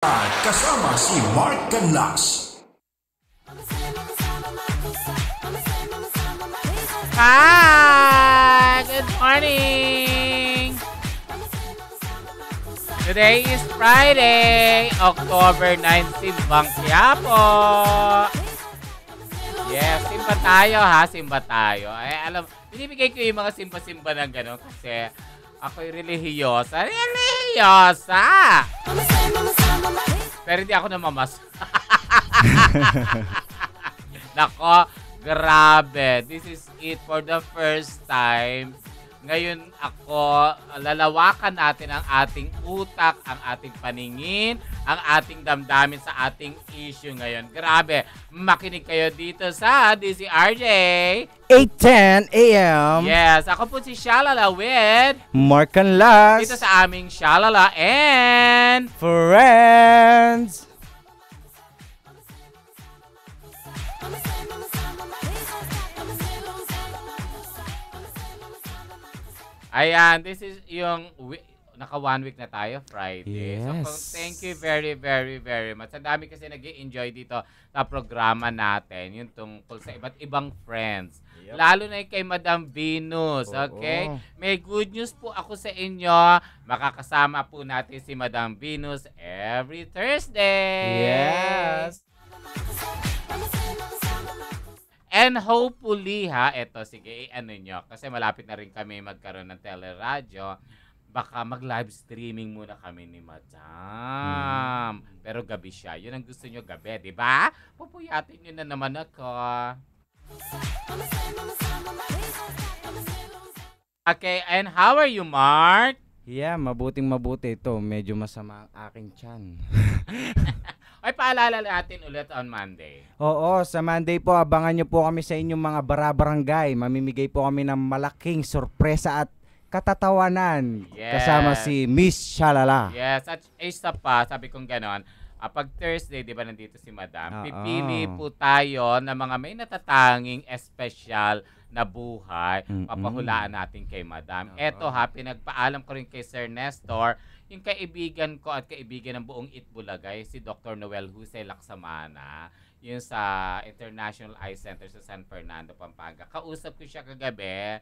Kasama si Mark Canlas. Hi! Good morning! Today is Friday, October 9, Simbang Quiapo. Yes, simba tayo ha, simba tayo. Ay, alam, binibigay ko yung mga simba-simba ng gano'n kasi ako'y relihiyosa. Relihiyosa! Pero hindi ako namamas. Nako, grabe. This is it for the first time. Ngayon ako, lalawakan natin ang ating utak, ang ating paningin, ang ating damdamin sa ating issue ngayon. Grabe, makinig kayo dito sa DCRJ 8:10 a.m. Yes, ako po si Shalala with Mark Canlas. dito sa aming Shalala and Friends. ayan, this is yung naka 1 week na tayo, Friday. Yes. So, thank you very, very, very much. Ang dami kasi nag-i-enjoy dito sa programa natin, yung tungkol sa iba't ibang friends. Yep. Lalo na yung kay Madam Venus, okay? Oo. May good news po ako sa inyo. Makakasama po natin si Madam Venus every Thursday. Yes. And hopefully ha, eto sige, ano nyo, kasi malapit na rin kami magkaroon ng teleradyo, baka mag-live streaming muna kami ni Madam. Pero gabi siya. Yun ang gusto nyo gabi, di ba? Pupuyatin nyo na naman ako. Okay, and how are you, Mark? Yeah, mabuting mabuti ito. Medyo masama ang aking tiyan. Ay, paalala natin ulit on Monday. Oo, sa Monday po, abangan nyo po kami sa inyong mga barabarangay. Mamimigay po kami ng malaking sorpresa at katatawanan. Yes. Kasama si Miss Shalala. Yes, at isa pa, sabi kong ganon, pag Thursday, di ba nandito si Madam, Oo. pipili po tayo ng mga may natatanging espesyal na buhay, papahulaan natin kay Madam. Eto ha, pinagpaalam ko rin kay Sir Nestor, yung kaibigan ko at kaibigan ng buong Itbulagay, si Dr. Noel Jose Laksamana, yung sa International Eye Center sa San Fernando, Pampanga. Kausap ko siya kagabi,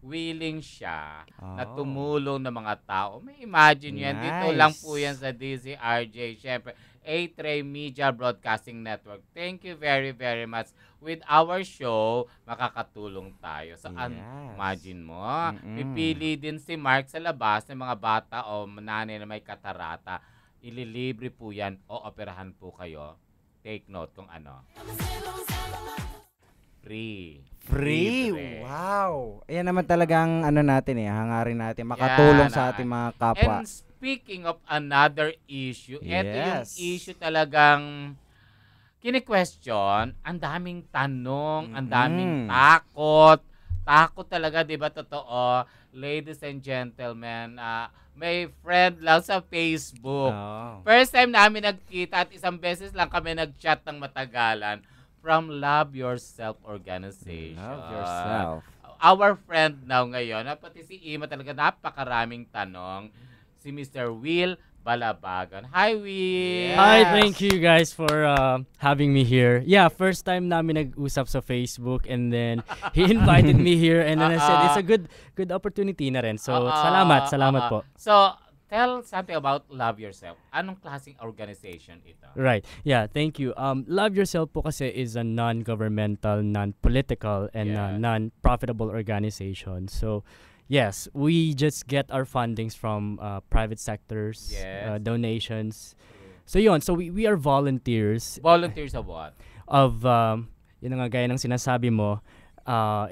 willing siya na tumulong ng mga tao. May imagine yan, dito Nice. lang po yan sa DZRJ, syempre, A-Tray Media Broadcasting Network. Thank you very, very much. With our show, makakatulong tayo. So, Yes. imagine mo, pipili din si Mark sa labas ng mga bata o nanay na may katarata. Ililibre po yan o operahan po kayo. Take note kung ano. Free. Free? Libre. Wow! Ayan naman talagang ano natin hangarin natin. Makatulong Yan, sa ating mga kapwa. And speaking of another issue, ito yung Yes. issue talagang kini-question, ang daming tanong, ang daming takot. Takot talaga, di ba totoo? Ladies and gentlemen, may friend lang sa Facebook. Oo. First time namin nagkita at isang beses lang kami nag-chat ng matagalan from Love Yourself Organization. Love yourself. Our friend now ngayon, pati si Ima talaga napakaraming tanong. Si Mr. Will Balabagan. Hi, Will! Hi, thank you guys for having me here. Yeah, first time namin nag-usap sa Facebook and then he invited me here and then I said it's a good opportunity na rin. So, salamat po. So, tell something about Love Yourself. Anong klaseng organization ito? Right. Yeah, thank you. Love Yourself po kasi is a non-governmental, non-political, and non-profitable organization. So, yes, we just get our fundings from private sectors, Yes. donations. So yun, so we are volunteers Volunteers of what? of yun nga gaya ng sinasabi mo,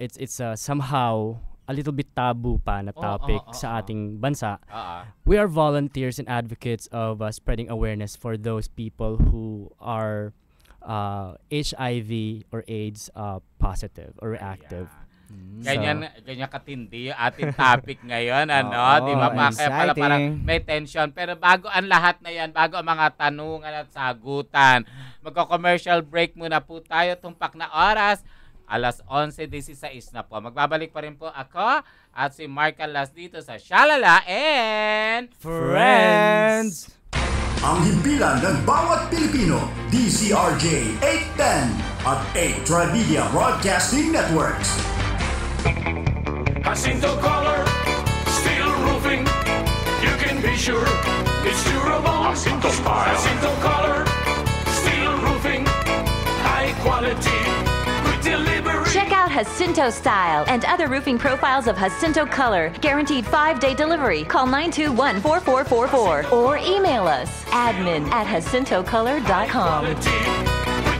it's somehow a little bit taboo pa na topic sa ating bansa. We are volunteers and advocates of spreading awareness for those people who are HIV or AIDS positive or reactive. Ganyan katindi yung ating topic ngayon, ano? Oo, Di ba? Kaya pala parang exciting. may tension. Pero bago ang lahat na yan, bago ang mga tanungan at sagutan, magko-commercial break muna po tayo. Tumpak na oras, alas 11:16 na po. Magbabalik pa rin po ako at si Mark Canlas dito sa Shalala and Friends! Ang himpilan ng bawat Pilipino. DCRJ 810 at 8 Trimedia Broadcasting Networks. Jacinto Color, steel roofing. You can be sure it's durable. Jacinto Style. Jacinto Color, steel roofing. High quality, good delivery. Check out Jacinto Style and other roofing profiles of Jacinto Color. Guaranteed 5-day delivery. Call 921-4444 or email us admin@jacintocolor.com. Good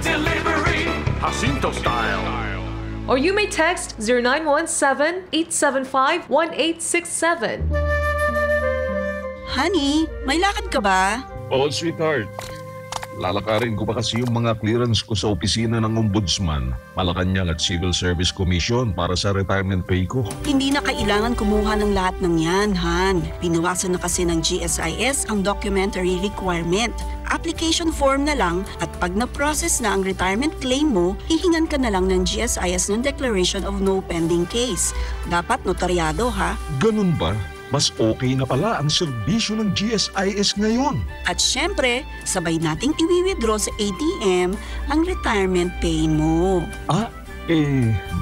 delivery. Jacinto Style. Or you may text 0917-875-1867. Honey, may lakad ka ba? Oo, sweetheart. Lalakarin ko pa kasi yung mga clearance ko sa opisina ng Ombudsman, Malacanang at Civil Service Commission para sa retirement pay ko. Hindi na kailangan kumuha ng lahat ng yan, Han. Binawasan na kasi ng GSIS ang documentary requirement. Application form na lang at pag na-process na ang retirement claim mo, hihingan ka na lang ng GSIS ng Declaration of No Pending Case. Dapat notaryado, ha? Ganun ba? Mas okay na pala ang serbisyo ng GSIS ngayon. At syempre, sabay nating i-withdraw sa ATM ang retirement pay mo.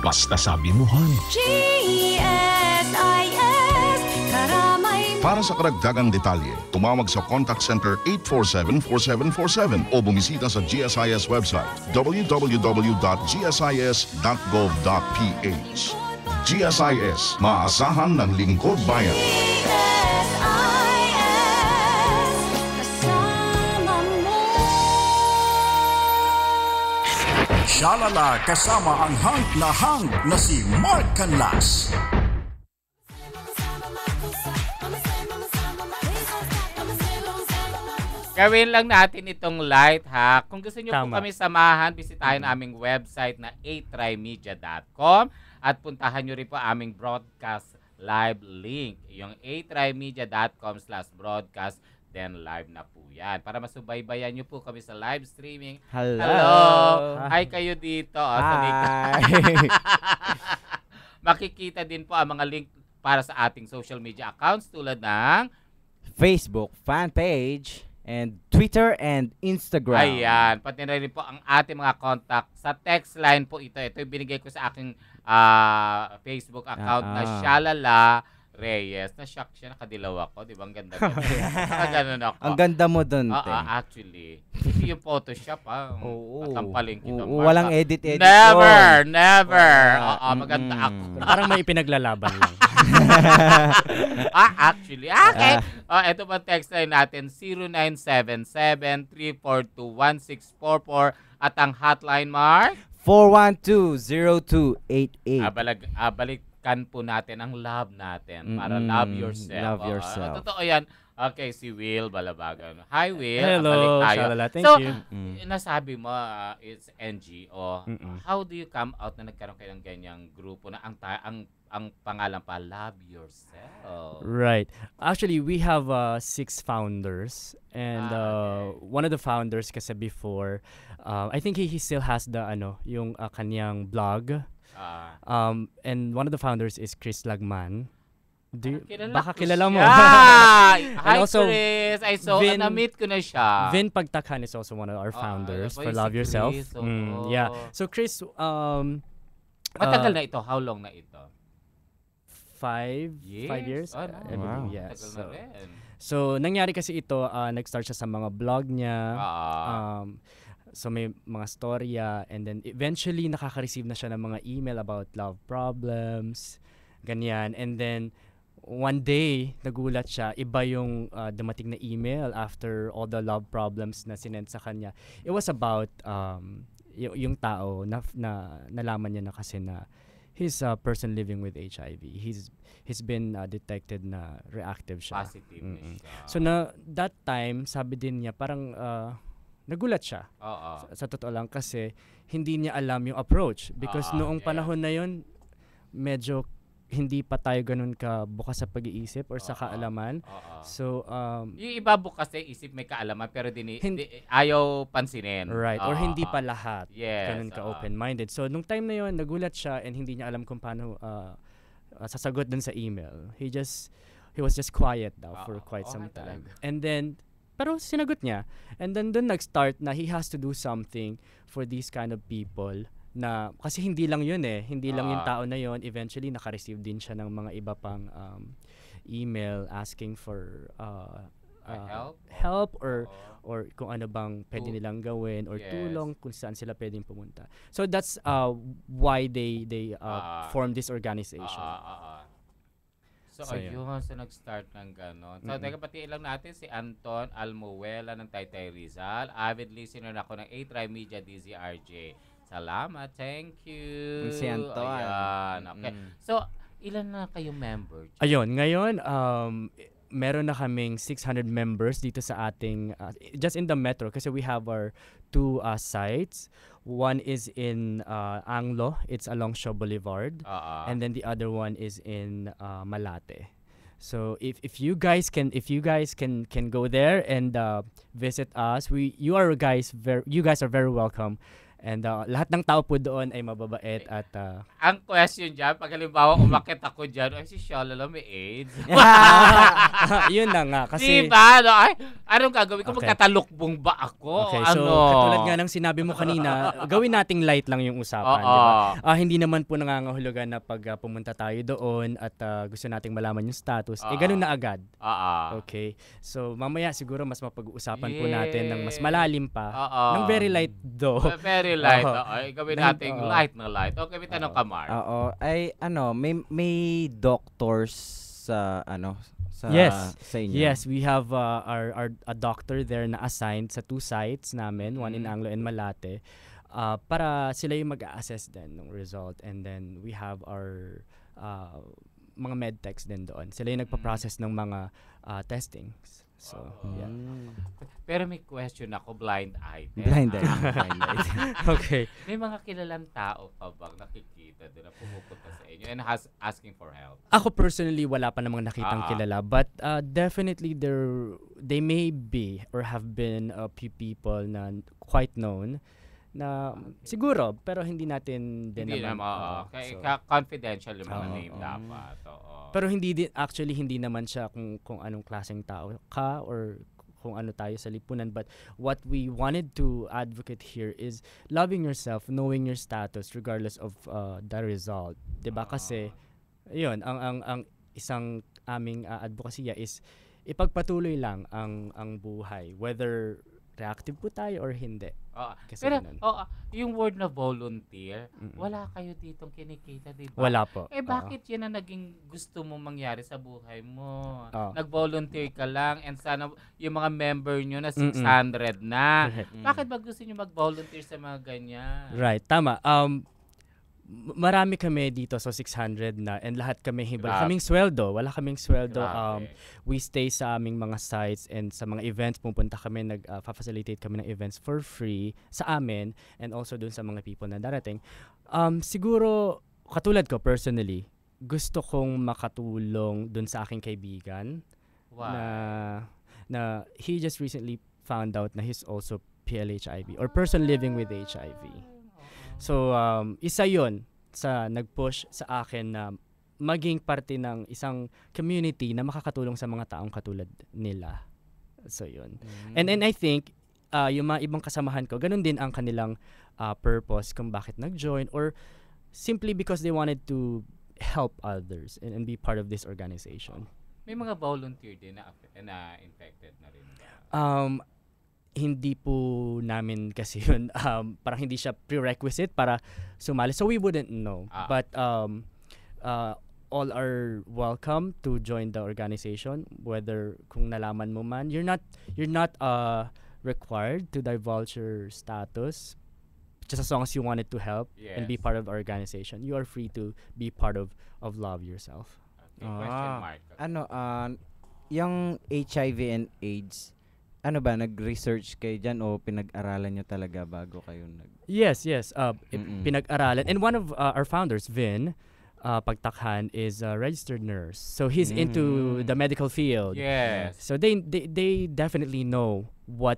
Basta sabi mo, Han. GSIS, karamay. Para sa karagdagang detalye, tumawag sa Contact Center 847-4747 o bumisita sa GSIS website www.gsis.gov.ph. GSIS, maasahan ng lingkod bayan. Shalala kasama ang hang na si Mark Canlas. Gawin lang natin itong light ha. Kung gusto niyo po Tama. kami samahan, bisitahin aming website na atrimedia.com at puntahan niyo rin po aming broadcast live link. Yung atrimedia.com/broadcast, then live na po yan. Para masubaybayan niyo po kami sa live streaming. Hello. Hi kayo dito. Hi. Makikita din po ang mga link para sa ating social media accounts tulad ng Facebook fan page and Twitter and Instagram. Ayan, pati na rin po ang ating mga contact sa text line po ito. Ito yung binigay ko sa aking Facebook account na Shalala Reyes. Na-shock siya, nakadilaw ako. Di ba? Ang ganda. Nakaganon ako. Ang ganda mo dun, te. Actually. Hindi yung Photoshop, Oo. Kampaling kita. Walang edit-edit. Never. Maganda ako. Parang may ipinaglalaban lang. Actually. Okay. Ito pa text line natin, 0977-342-1644 at ang hotline, Mark? 412-0288. Balikan po natin ang love natin para love yourself. Love yourself. Totoo yan. Okay, si Will Balabagan. Hi, Will. Hello, Balik tayo. Shalala. Thank you. Nasabi mo, it's NGO. How do you come out na nagkaroon kayo ng ganyang grupo na ang pangalan pa, Love Yourself? Right. Actually, we have 6 founders. And one of the founders kasi before, I think he still has the yung kanyang blog. And one of the founders is Chris Lagman. Baka kilala mo. Hi, also, Chris. I saw, na-meet ko na siya. Vin Pagtakhan is also one of our founders for Love Yourself. Chris, Yeah. So Chris, matagal na ito. How long na ito? 5 years. Oh, I believe, yeah. Tagal na rin. So nangyari kasi ito, nag-start siya sa mga blog niya. So may mga storya, and then eventually nakaka-receive na siya ng mga email about love problems, ganyan. And then one day, nagulat siya, iba yung dumating na email after all the love problems na sinend sa kanya. It was about yung tao na nalaman niya na kasi na he's a person living with HIV. He's been detected na reactive siya. Positive na siya. So na that time, sabi din niya parang nagulat siya. Sa totoo lang kasi hindi niya alam yung approach because noong panahon na yun medyo hindi pa tayo ganun ka bukas sa pag-iisip or sa kaalaman. So yung iba bukas sa isip may kaalaman pero ayaw pansinin. Right. Or hindi pa lahat ganun ka open-minded. So nung time na yun nagulat siya and hindi niya alam kung paano sasagot dun sa email. He was just quiet daw for quite some time. Talaga. And then Pero sinagot niya. And then doon nag-start na he has to do something for these kind of people na kasi hindi lang yun hindi lang yung tao na yun, eventually naka-receive din siya ng mga iba pang email asking for help or kung ano bang pwede nilang gawin or tulong kung saan sila pwedeng pumunta. So that's why they formed this organization. So ayun, so nag-start ng gano'n. So teka, patiin lang natin si Anton Almuela ng Taytay Rizal. Avid listener ako ng A-Tribe Media DZRJ. Salamat, thank you. Si Anton. Ayan, okay. So, ilan na kayong member? Ayun, ngayon, meron na kaming 600 members dito sa ating, just in the metro, kasi we have our 2 sites. One is in Anglo, it's along Shaw Boulevard, and then the other one is in Malate. So if you guys can go there and visit us, you guys are very welcome. And lahat ng tao po doon ay mababait at ang question dyan, pag halimbawa umakit ako dyan, ay si Shalala may AIDS. Yun na nga kasi diba? No? Ay, anong gagawin ko? Magtatalukbong ba ako? Okay, so katulad nga ng sinabi mo kanina, gawin nating light lang yung usapan, diba? Hindi naman po nangangahulugan na pag pumunta tayo doon at gusto nating malaman yung status, ganun na agad. Okay, so mamaya siguro mas mapag-uusapan po natin ng mas malalim pa, ng very light though. Very light. Ay, gawin natin light na light. Okay, may tanong ka, Mark. Ay may doctors sa sa inyo. Yes, we have a doctor there na assigned sa 2 sites namin, one in Anglo and Malate. Para sila yung mag-assess din ng result, and then we have our mga medtechs din doon. Sila yung nagpa-process ng mga testings. So, yeah. Pero may question ako, blind item. Blind item. Okay. May mga kilalang tao pa bang nakikita doon na pumupunta sa inyo and asking for help? Ako personally, wala pa namang nakitang kilala. But definitely, they may be or have been a few people na quite known na siguro, pero hindi natin din naman. Confidential yung mga name dapat. Pero hindi naman siya kung anong klaseng tao ka or kung ano tayo sa lipunan. But what we wanted to advocate here is loving yourself, knowing your status regardless of the result. Diba? Kasi, yun, ang isang aming advocacy is ipagpatuloy lang ang buhay. Whether reactive po tayo or hindi. Pero yung word na volunteer, wala kayo ditong kinikita, di ba? Wala po. Bakit yun ang naging gusto mo mangyari sa buhay mo? Nag-volunteer ka lang and sana yung mga member nyo na 600 na. Bakit ba gusto nyo mag-volunteer sa mga ganyan? Right, tama. Marami kami dito so 600 na and lahat kami kaming sweldo. Wala kaming sweldo. We stay sa aming mga sites and sa mga events pupunta kami, nag-facilitate kami ng events for free sa amin and also dun sa mga people na darating. Siguro katulad ko personally, gusto kong makatulong dun sa aking kaibigan na he just recently found out na he's also PLHIV or person living with HIV. So, isa yun sa nag-push sa akin na maging parte ng isang community na makakatulong sa mga taong katulad nila. So, yun. And I think, yung mga ibang kasamahan ko, ganun din ang kanilang purpose kung bakit nag-join or simply because they wanted to help others and be part of this organization. May mga volunteer din na infected na rin ba? Hindi po namin kasi yun, parang hindi siya prerequisite para sumali. So we wouldn't know. But all are welcome to join the organization, whether kung nalaman mo man. You're not required to divulge your status just as long as you wanted to help and be part of the organization. You are free to be part of Love Yourself. Okay, question mark. Yung HIV and AIDS, nag-research kayo dyan o pinag-aralan nyo talaga bago kayo Yes. Pinag-aralan. And one of our founders, Vin Pagtakhan, is a registered nurse. So he's into the medical field. Yes. So they definitely know what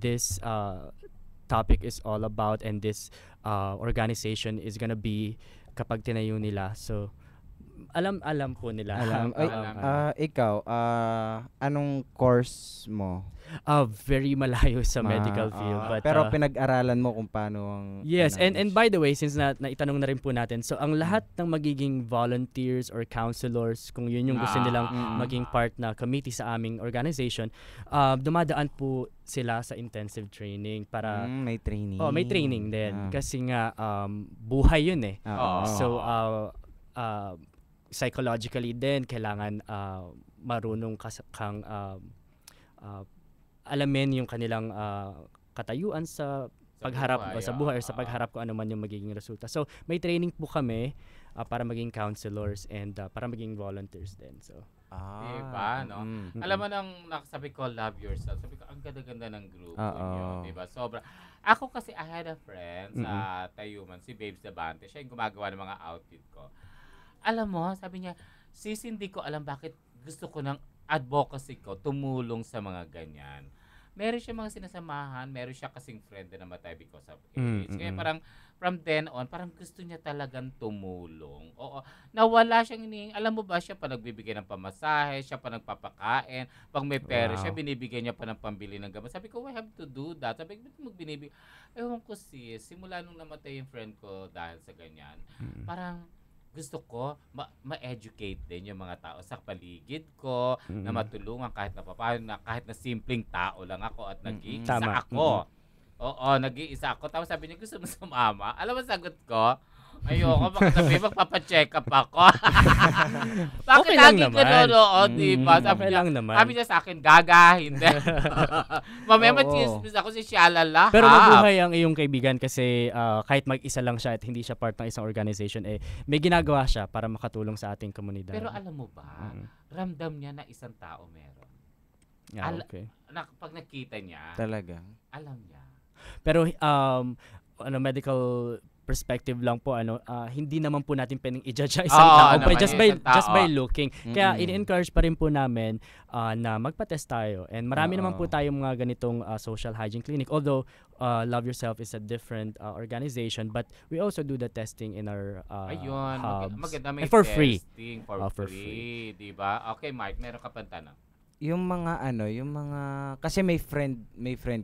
this topic is all about and this organization is gonna be kapag tinayo nila. So alam po nila. Ikaw, anong course mo? Very malayo sa medical field. But, pero pinag-aralan mo kung paano ang... Yes, and by the way, since naitanong na rin po natin, so ang lahat ng magiging volunteers or counselors, kung yun yung gusto nilang maging part na committee sa aming organization, dumadaan po sila sa intensive training para... may training. May training din. Kasi nga, buhay yun eh. So, psychologically din, kailangan marunong kang alamin yung kanilang katayuan sa pagharap sa buhay or sa pagharap kung ano man yung magiging resulta. So, may training po kami para maging counselors and para maging volunteers din. So, diba, no? Alam mo nang sabi ko, love yourself. Sabi ko, ang ganda-ganda ng grupo niyo, diba? Sobra. Ako kasi, I had a friend sa Tayuman, si Babes Dabante. Siya yung gumagawa ng mga outfit ko. Alam mo, sabi niya, sis, hindi ko alam bakit gusto ko ng advocacy ko tumulong sa mga ganyan. Meron siya mga sinasamahan, meron siya kasing friend na namatay because of AIDS. Kaya parang from then on, parang gusto niya talagang tumulong. Oo, nawala siyang alam mo ba, siya pa nagbibigay ng pamasahe, siya pa nagpapakain, pag may pera siya, binibigyan niya pa ng pambili ng gamot. Sabi ko, I have to do that. Sabi ko, binibigay. Ewan ko sis, simula nung namatay yung friend ko dahil sa ganyan, parang gusto ko ma-educate din yung mga tao sa paligid ko, na matulungan kahit na papaano, na kahit na simpleng tao lang ako at nag-iisa ako. Oo, nag-iisa ako. Tapos sabi niya, gusto mo sumama? Alam mo sagot ko? Ayoko, baka sabihin, magpapacheck up ako. Bakit okay lang lagi naman. Gano'n? Diba? Okay lang naman. Sabi niya sa akin, gaga, hindi. Mamaya mag-chismis ako si Shalala. Pero mabuhay ang iyong kaibigan kasi kahit mag-isa lang siya at hindi siya part ng isang organization, may ginagawa siya para makatulong sa ating komunidad. Pero alam mo ba, ramdam niya na isang tao meron. Okay. Pag nakita niya, talaga, alam niya. Pero medical perspective lang po, hindi naman po natin pwedeng i-judge isang tao just by looking. Kaya in-encourage pa rin po namin na magpa-test tayo. And marami naman po tayong mga ganitong social hygiene clinic. Although Love Yourself is a different organization, but we also do the testing in our hubs. Maganda may for free. For free, diba? Okay, Mike, meron ka pang tanong. Yung mga kasi may friend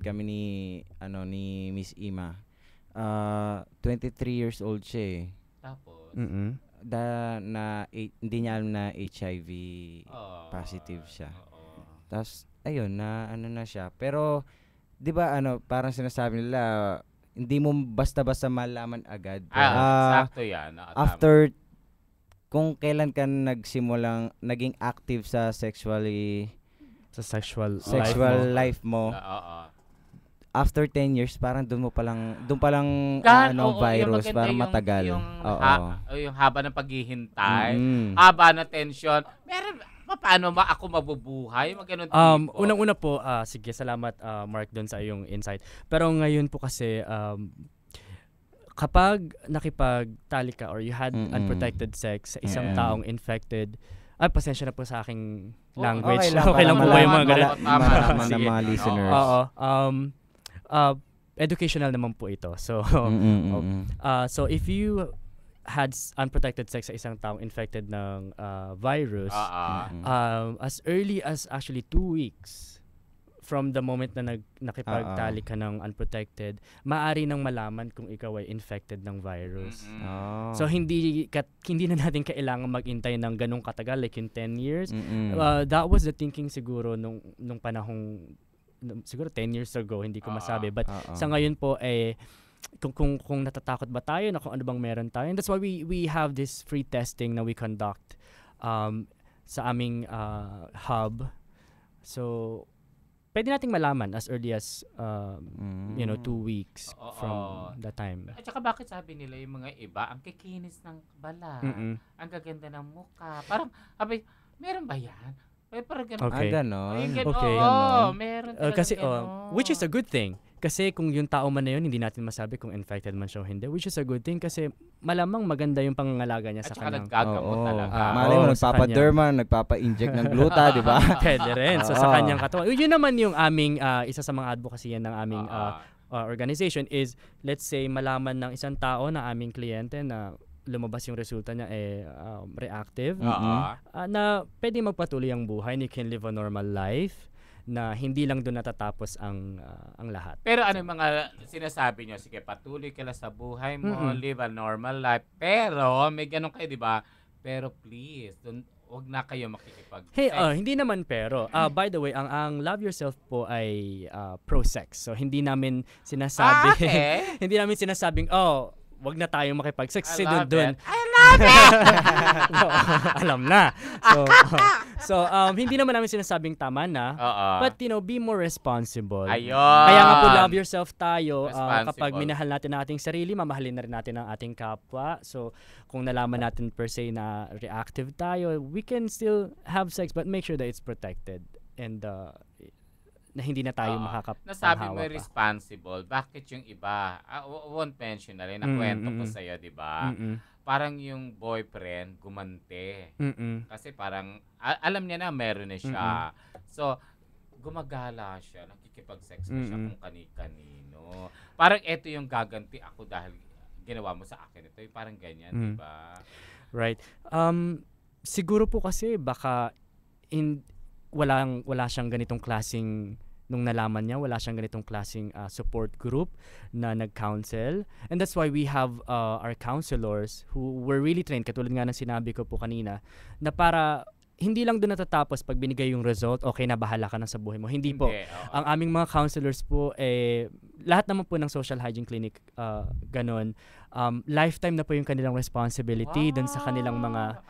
kami ni Miss Ima. 23 years old siya eh. Tapos hindi niya alam na HIV positive siya. Tapos ayun na siya. Pero 'di ba parang sinasabi nila hindi mo basta-basta malaman agad. Sakto 'yan. After kung kailan ka naging active sa sexual life mo. After 10 years, parang doon pa lang virus para matagal. Yung haba ng paghihintay, haba ng tension. Meron paano ako mabubuhay? Unang-una po, sige, salamat Mark doon sa iyong insight. Pero ngayon po kasi kapag nakipagtali ka or you had unprotected sex sa isang taong infected, pasensya na po sa aking language. Okay lang po ba yung mga ganun? Malaman ng mga listeners. Educational naman po ito. So so if you had unprotected sex sa isang taong infected ng virus, as early as actually 2 weeks from the moment na nakipagtali ka ng unprotected, maaari nang malaman kung ikaw ay infected ng virus. So hindi na natin kailangan mag-intay ng ganong katagal, like in 10 years. That was the thinking siguro nung panahong siguro 10 years ago, hindi ko masabi. But sa ngayon po, kung natatakot ba tayo na kung ano bang meron tayo. And that's why we have this free testing na we conduct sa aming hub. So, pwede nating malaman as early as 2 weeks from that time. At saka bakit sabi nila yung mga iba, ang kikinis ng bala, ang gaganda ng mukha. Parang, meron ba yan? Parang ganun. Okay. Okay. Meron kasi ganun. which is a good thing. Kasi kung yung tao man na yun, hindi natin masabi kung infected man siya o hindi. Which is a good thing kasi malamang maganda yung pangangalaga niya sa kanyang. At saka naggagamot talaga. Malay mo, nagpapaderma, nagpapa-inject ng gluta, di ba? Pwede rin. So sa kanyang katawan. Yun naman yung aming, isa sa mga advocacy ng aming organization is, let's say, malaman ng isang tao na aming kliyente na lumabas yung resulta niya reactive, na pwede magpatuloy ang buhay, and you can live a normal life na hindi lang doon natatapos ang lahat. Pero ano yung mga sinasabi nyo? Sige, patuloy ka lang sa buhay mo, live a normal life. Pero, may ganun kayo, di ba? Pero please, huwag na kayo makikipag-sex. Hey, hindi naman pero. By the way, ang Love Yourself po ay pro-sex. So, hindi namin sinasabi, hindi namin sinasabing, wag na tayong makipag-sex. Kasi doon. I love it! No, alam na. So, hindi naman namin sinasabing tama na. But, be more responsible. Ayun. Kaya nga po, love yourself tayo. Responsible. Kapag minahal natin ang ating sarili, mamahalin na rin natin ang ating kapwa. So, kung nalaman natin per se na reactive tayo, we can still have sex but make sure that it's protected. And, na hindi na tayo nasabi mo responsible. Bakit yung iba? Won't mention na rin. Nakwento ko sa'yo, di ba? Parang yung boyfriend gumante. Kasi parang, alam niya na meron na siya. So, gumagala siya. Nakikipag-sex pa siya kung kani-kanino. Parang eto yung gaganti ako dahil ginawa mo sa akin. Ito yung parang ganyan, di ba? Right. Siguro po kasi baka wala siyang ganitong klaseng nung nalaman niya, wala siyang ganitong klaseng support group na nag-counsel. And that's why we have our counselors who were really trained, katulad nga ng sinabi ko po kanina, na para hindi lang doon natatapos pag binigay yung result, okay na, bahala ka na sa buhay mo. Hindi po. Ang aming mga counselors po, lahat naman po ng social hygiene clinic, ganon, lifetime na po yung kanilang responsibility dun sa kanilang mga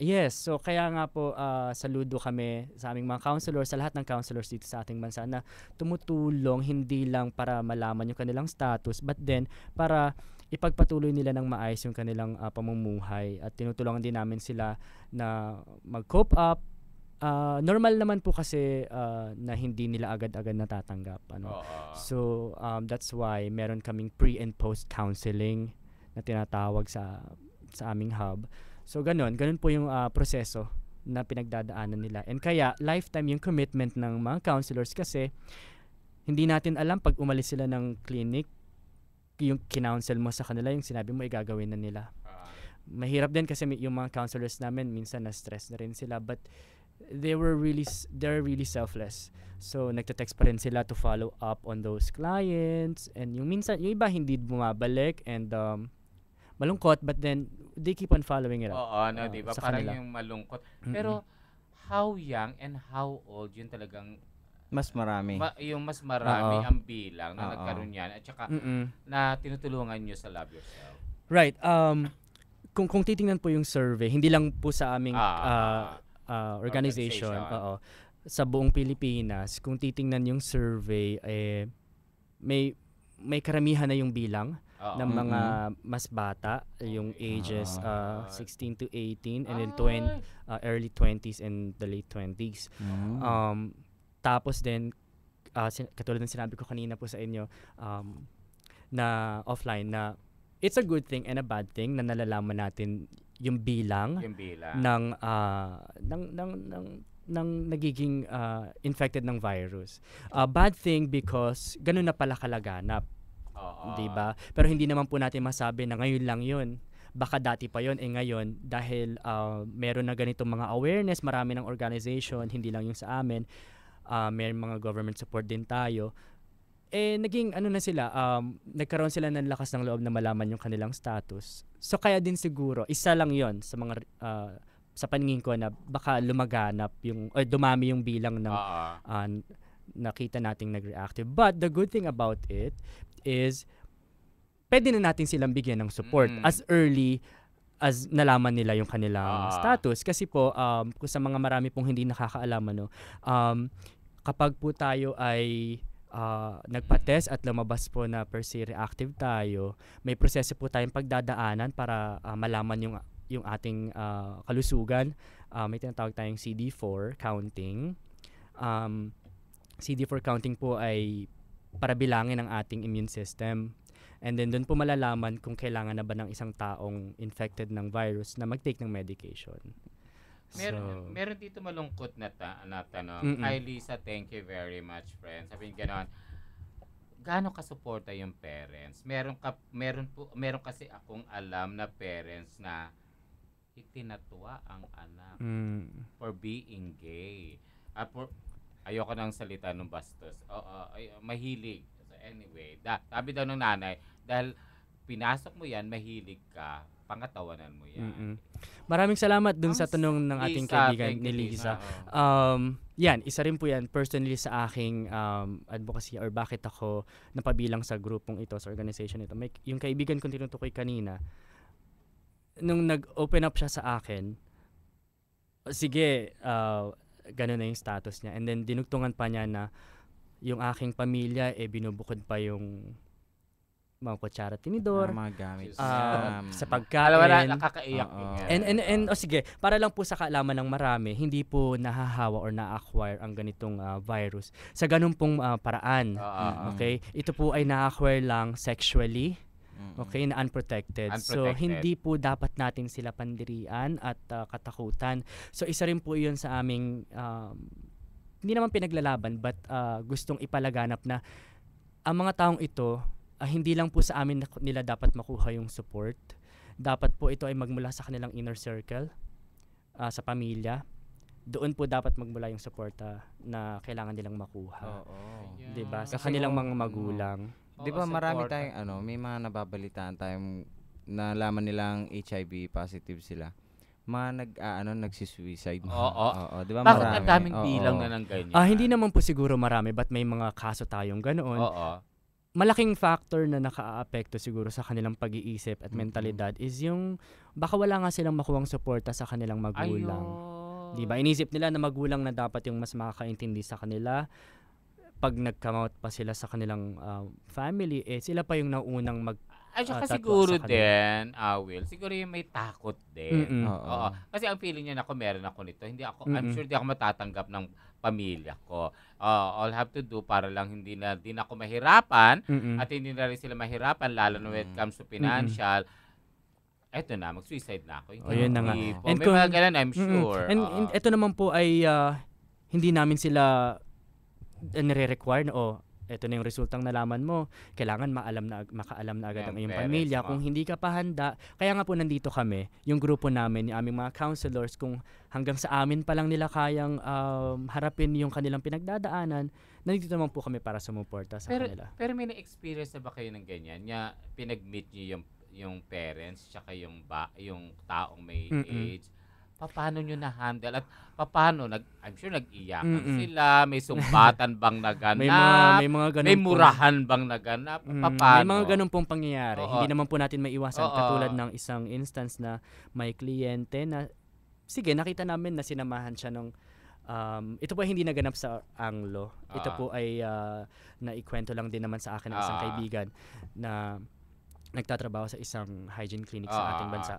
yes. So kaya nga po saludo kami sa aming mga counselors, sa lahat ng counselors dito sa ating bansa na tumutulong hindi lang para malaman yung kanilang status, but then para ipagpatuloy nila ng maayos yung kanilang pamumuhay, at tinutulungan din namin sila na mag-cope up. Normal naman po kasi na hindi nila agad-agad natatanggap. So, that's why meron kaming pre- and post-counseling na tinatawag sa aming hub. So, ganun po yung proseso na pinagdadaanan nila. And kaya, lifetime yung commitment ng mga counselors kasi hindi natin alam pag umalis sila ng clinic, yung kinounsel mo sa kanila, yung sinabi mo, igagawin na nila. Mahirap din kasi yung mga counselors namin, minsan na-stress na rin sila, but they're really selfless. So nagte-text pa rin sila to follow up on those clients, and yung minsan yung iba hindi bumabalik and malungkot, but then they keep on following it up. Di ba? Parang kanila. Yung malungkot. Pero how young and how old yun talagang mas marami. Yung mas marami ang bilang na nagkaroon yan, at saka na tinutulungan nyo sa Love Yourself. Right. Kung titingnan po yung survey, hindi lang po sa aming organization. Sa buong Pilipinas, kung titingnan yung survey, may karamihan na yung bilang ng mga mas bata, yung ages 16 to 18 and then early 20s and the late 20s. Tapos din, katulad ng sinabi ko kanina po sa inyo, na offline, na it's a good thing and a bad thing na nalalaman natin yung bilang ng nagiging infected ng virus. Bad thing because ganun na pala kalaganap. Diba? Pero hindi naman po natin masabi na ngayon lang yun. Baka dati pa yun, ngayon, dahil meron na ganitong mga awareness, marami ng organization, hindi lang yung sa amin, may mga government support din tayo, naging na sila, nagkaroon sila ng lakas ng loob na malaman yung kanilang status. So kaya din siguro, isa lang yon sa mga, sa paningin ko na baka lumaganap yung, o dumami yung bilang ng nakita nating nag-reactive. But the good thing about it is, pwede na natin silang bigyan ng support as early as nalaman nila yung kanilang status. Kasi po, kung sa mga marami pong hindi nakakaalam, kapag po tayo ay nagpa-test at lumabas po na per se reactive tayo, may proseso po tayong pagdadaanan para malaman yung ating kalusugan. May tinatawag tayong CD4 counting. CD4 counting po ay para bilangin ang ating immune system. And then doon po malalaman kung kailangan na ba ng isang taong infected ng virus na mag-take ng medication. Meron dito malungkot na tanong. Hi Lisa, thank you very much, friend. Sabi niya gano'n, gaano ka-suporta yung parents? Meron kasi akong alam na parents na itinatuwa ang anak for being gay. Ayoko nang salita ng bastos. Mahilig. So anyway, sabi daw ng nanay, dahil pinasok mo yan, mahilig ka, pangatawanan mo yan. Maraming salamat dun sa tanong ng ating kaibigan ni Lisa. Yan, isa rin po yan personally sa aking advocacy or bakit ako napabilang sa grupong ito, sa organization ito. Yung kaibigan kong tinutukoy kanina, nung nag-open up siya sa akin, sige, ganun na yung status niya. And then dinugtungan pa niya na yung aking pamilya, binubukod pa yung mga kutsara, tinidor, mga gamit sa pagkain. Wala, nakakaiyak. And sige, para lang po sa kaalaman ng marami, hindi po nahahawa or na-acquire ang ganitong virus sa ganun pong paraan. Okay? Ito po ay na-acquire lang sexually. Okay, na unprotected. So hindi po dapat natin sila pandirian at katakutan. So isa rin po 'yun sa aming hindi naman pinaglalaban but gustong ipalaganap na ang mga taong ito hindi lang po sa amin nila dapat makuha yung support. Dapat po ito ay magmula sa kanilang inner circle, sa pamilya. Doon po dapat magmula yung suporta na kailangan nilang makuha. Diba? Sa kanilang mga magulang. Di ba marami tayong may mga nababalitaan tayong nalaman nilang HIV positive sila. Mga nagsisuicide. Oo. Di ba bakit marami? Ang daming bilang na ng ganyan? Hindi naman po siguro marami but may mga kaso tayong ganoon. Malaking factor na naka-aapekto siguro sa kanilang pag-iisip at mentalidad is yung baka wala nga silang makuhang suporta sa kanilang magulang. Diba? Inisip nila na magulang na dapat yung mas makakaintindi sa kanila. Pag nag-come out pa sila sa kanilang family, sila pa yung naunang saka siguro din, Will, siguro yung may takot din. Oo. Kasi ang feeling niya, meron ako nito. I'm sure hindi ako matatanggap ng pamilya ko. All have to do para lang hindi na ako mahirapan at hindi na rin sila mahirapan, lalo na when it comes to financial. Eto na, mag-suicide na ako. Yun na nga. And may mga ganun, I'm sure. And ito naman po ay hindi namin sila nire-require na ito na yung resultang nalaman mo, kailangan makaalam na agad ang iyong pamilya. Kung hindi ka pa handa, kaya nga po nandito kami, yung grupo namin, yung aming mga counselors, kung hanggang sa amin pa lang nila kayang harapin yung kanilang pinagdadaanan, nandito naman po kami para sumuporta sa kanila. Pero may na-experience na ba kayo ng ganyan? Pinag-meet niyo yung parents, tsaka yung taong may AIDS? Paano nyo na-handle? At paano? I'm sure nag-iyakan sila. May sumbatan bang naganap? May murahan bang naganap? Paano? May mga ganun pong pangyayari. Hindi naman po natin maiwasan. Katulad ng isang instance na may kliyente na, sige, nakita namin na sinamahan siya nung, ito po ay hindi naganap sa Anglo. Ito po ay naikwento lang din naman sa akin ng isang kaibigan na nagtatrabaho sa isang hygiene clinic sa ating bansa.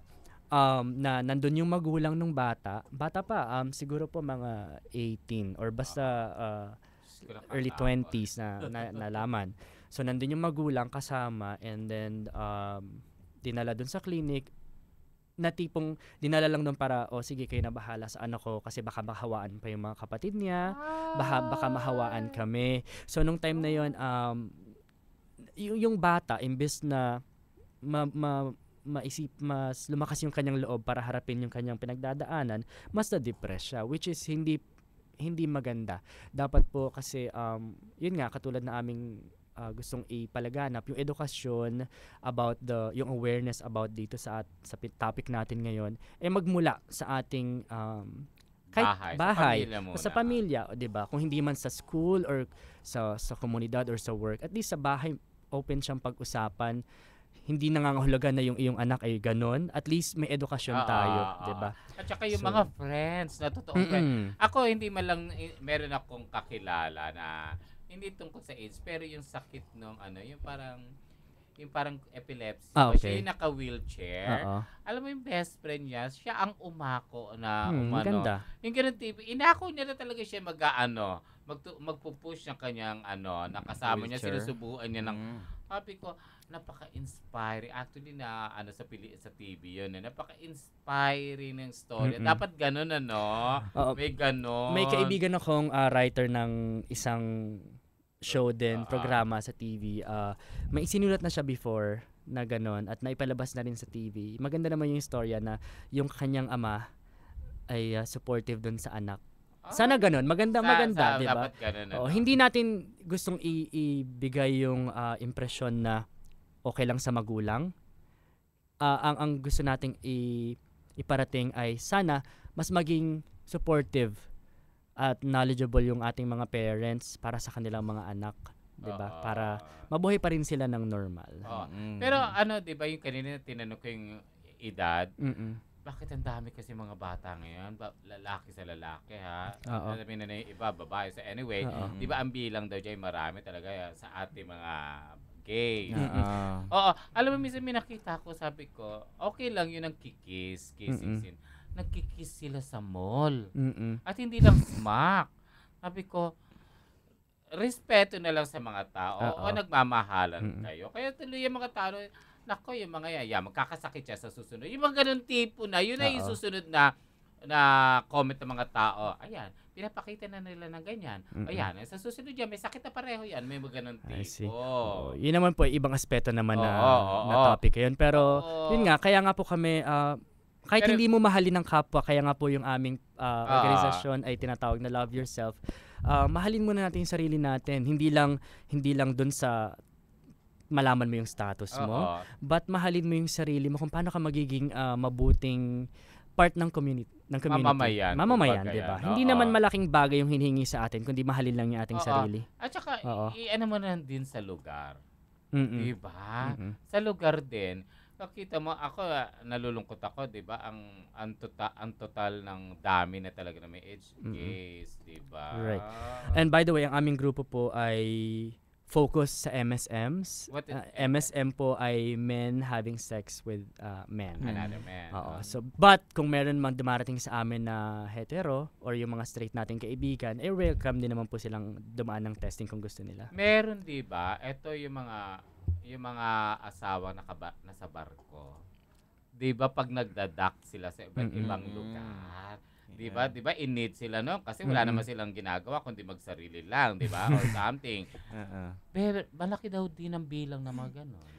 Na nandun yung magulang ng bata pa, siguro po mga 18 or basta early 20s na nalaman. So nandun yung magulang kasama and then dinala dun sa clinic na tipong dinala lang dun para sige kayo na bahala sa anak ko kasi baka mahawaan pa yung mga kapatid niya, baka mahawaan kami. So nung time na yun, yung bata imbes na mas lumakas yung kanyang loob para harapin yung kanyang pinagdadaanan, mas na-depress siya, which is hindi maganda. Dapat po kasi yun nga katulad na aming gustong ipalaganap yung edukasyon about yung awareness about dito sa topic natin ngayon magmula sa ating kahit bahay sa pamilya, 'di ba? Kung hindi man sa school or sa komunidad or sa work, at least sa bahay open siyang pag-usapan. Hindi nangangahulugan na yung iyong anak ay ganon. At least may edukasyon tayo, diba? At saka yung mga friends na totoong friends. Ako, hindi man lang, meron akong kakilala na, hindi tungkol sa AIDS, pero yung sakit nung yung parang epilepsy. Siya yung naka-wheelchair. Alam mo yung best friend niya, siya ang umako na maganda. Yung ganun tipo, inako niya na talaga siya magpupush ng kanyang nakasama niya, sinusubuan niya ng, sabi ko, napaka-inspiring. Actually sa TV yun. Napaka-inspiring ng story. Dapat ganun, may ganun. May kaibigan akong writer ng isang show din, programa sa TV. May isinulat na siya before na gano'n at naipalabas na rin sa TV. Maganda naman yung istorya na yung kanyang ama ay supportive dun sa anak. Sana gano'n. Maganda, di ba? Hindi natin gustong ibigay yung impresyon na okay lang sa magulang. Ang gusto nating iparating ay sana mas maging supportive at knowledgeable yung ating mga parents para sa kanilang mga anak, 'di ba? Para mabuhay pa rin sila ng normal. Pero 'di ba yung kanina tinanong ko yung edad? Bakit ang dami kasi mga bata ngayon? Lalaki sa lalaki, ha? Sabi na yung iba, babae. So anyway, 'di ba ang bilang daw diyan marami talaga sa ating mga gay. Alam mo, minsan may nakita ko, sabi ko, okay lang yun ang kissing scene. Nagkikiss sila sa mall. At hindi lang smack. Sabi ko, respeto na lang sa mga tao o nagmamahalan kayo. Kaya tuloy yung mga tao, nako, yung mga magkakasakit siya sa susunod. Yung mga ganun tipo na, yun na yung susunod na comment ng mga tao. Ayan, pinapakita na nila ng ganyan. Ayan, sa susunod yan, may sakit na pareho yan. May mga ganun tipo. Yun naman po, ibang aspeto naman na topic yun. Pero, yun nga, kaya nga po kami, kahit hindi mo mahalin ng kapwa, kaya nga po yung aming organisasyon ay tinatawag na Love Yourself. Mahalin muna natin yung sarili natin. Hindi lang dun sa malaman mo yung status mo, but mahalin mo yung sarili mo kung paano ka magiging mabuting part ng community. Mamamayan, di ba? Hindi naman malaking bagay yung hinihingi sa atin, kundi mahalin lang yung ating sarili. At saka, i-ano mo na din sa lugar. Di ba? Sa lugar din, nakita mo, ako, nalulungkot ako, di ba? Ang total ng dami na talaga na may gays, di ba? Right. And by the way, ang aming grupo po ay focus sa MSMs. MSM po ay men having sex with men. Another man. So, but kung meron mang dumarating sa amin na hetero or yung mga straight nating kaibigan, welcome din naman po silang dumaan ng testing kung gusto nila. Meron, di ba? Ito yung mga asawang nasa barko. 'Di ba pag nagdadak sila sa iba't ibang lugar? 'Di ba? 'Di ba in-need sila no? Kasi wala naman silang ginagawa kundi magsarili lang, 'di ba? Or something. Pero malaki daw din ang bilang ng mga ganun.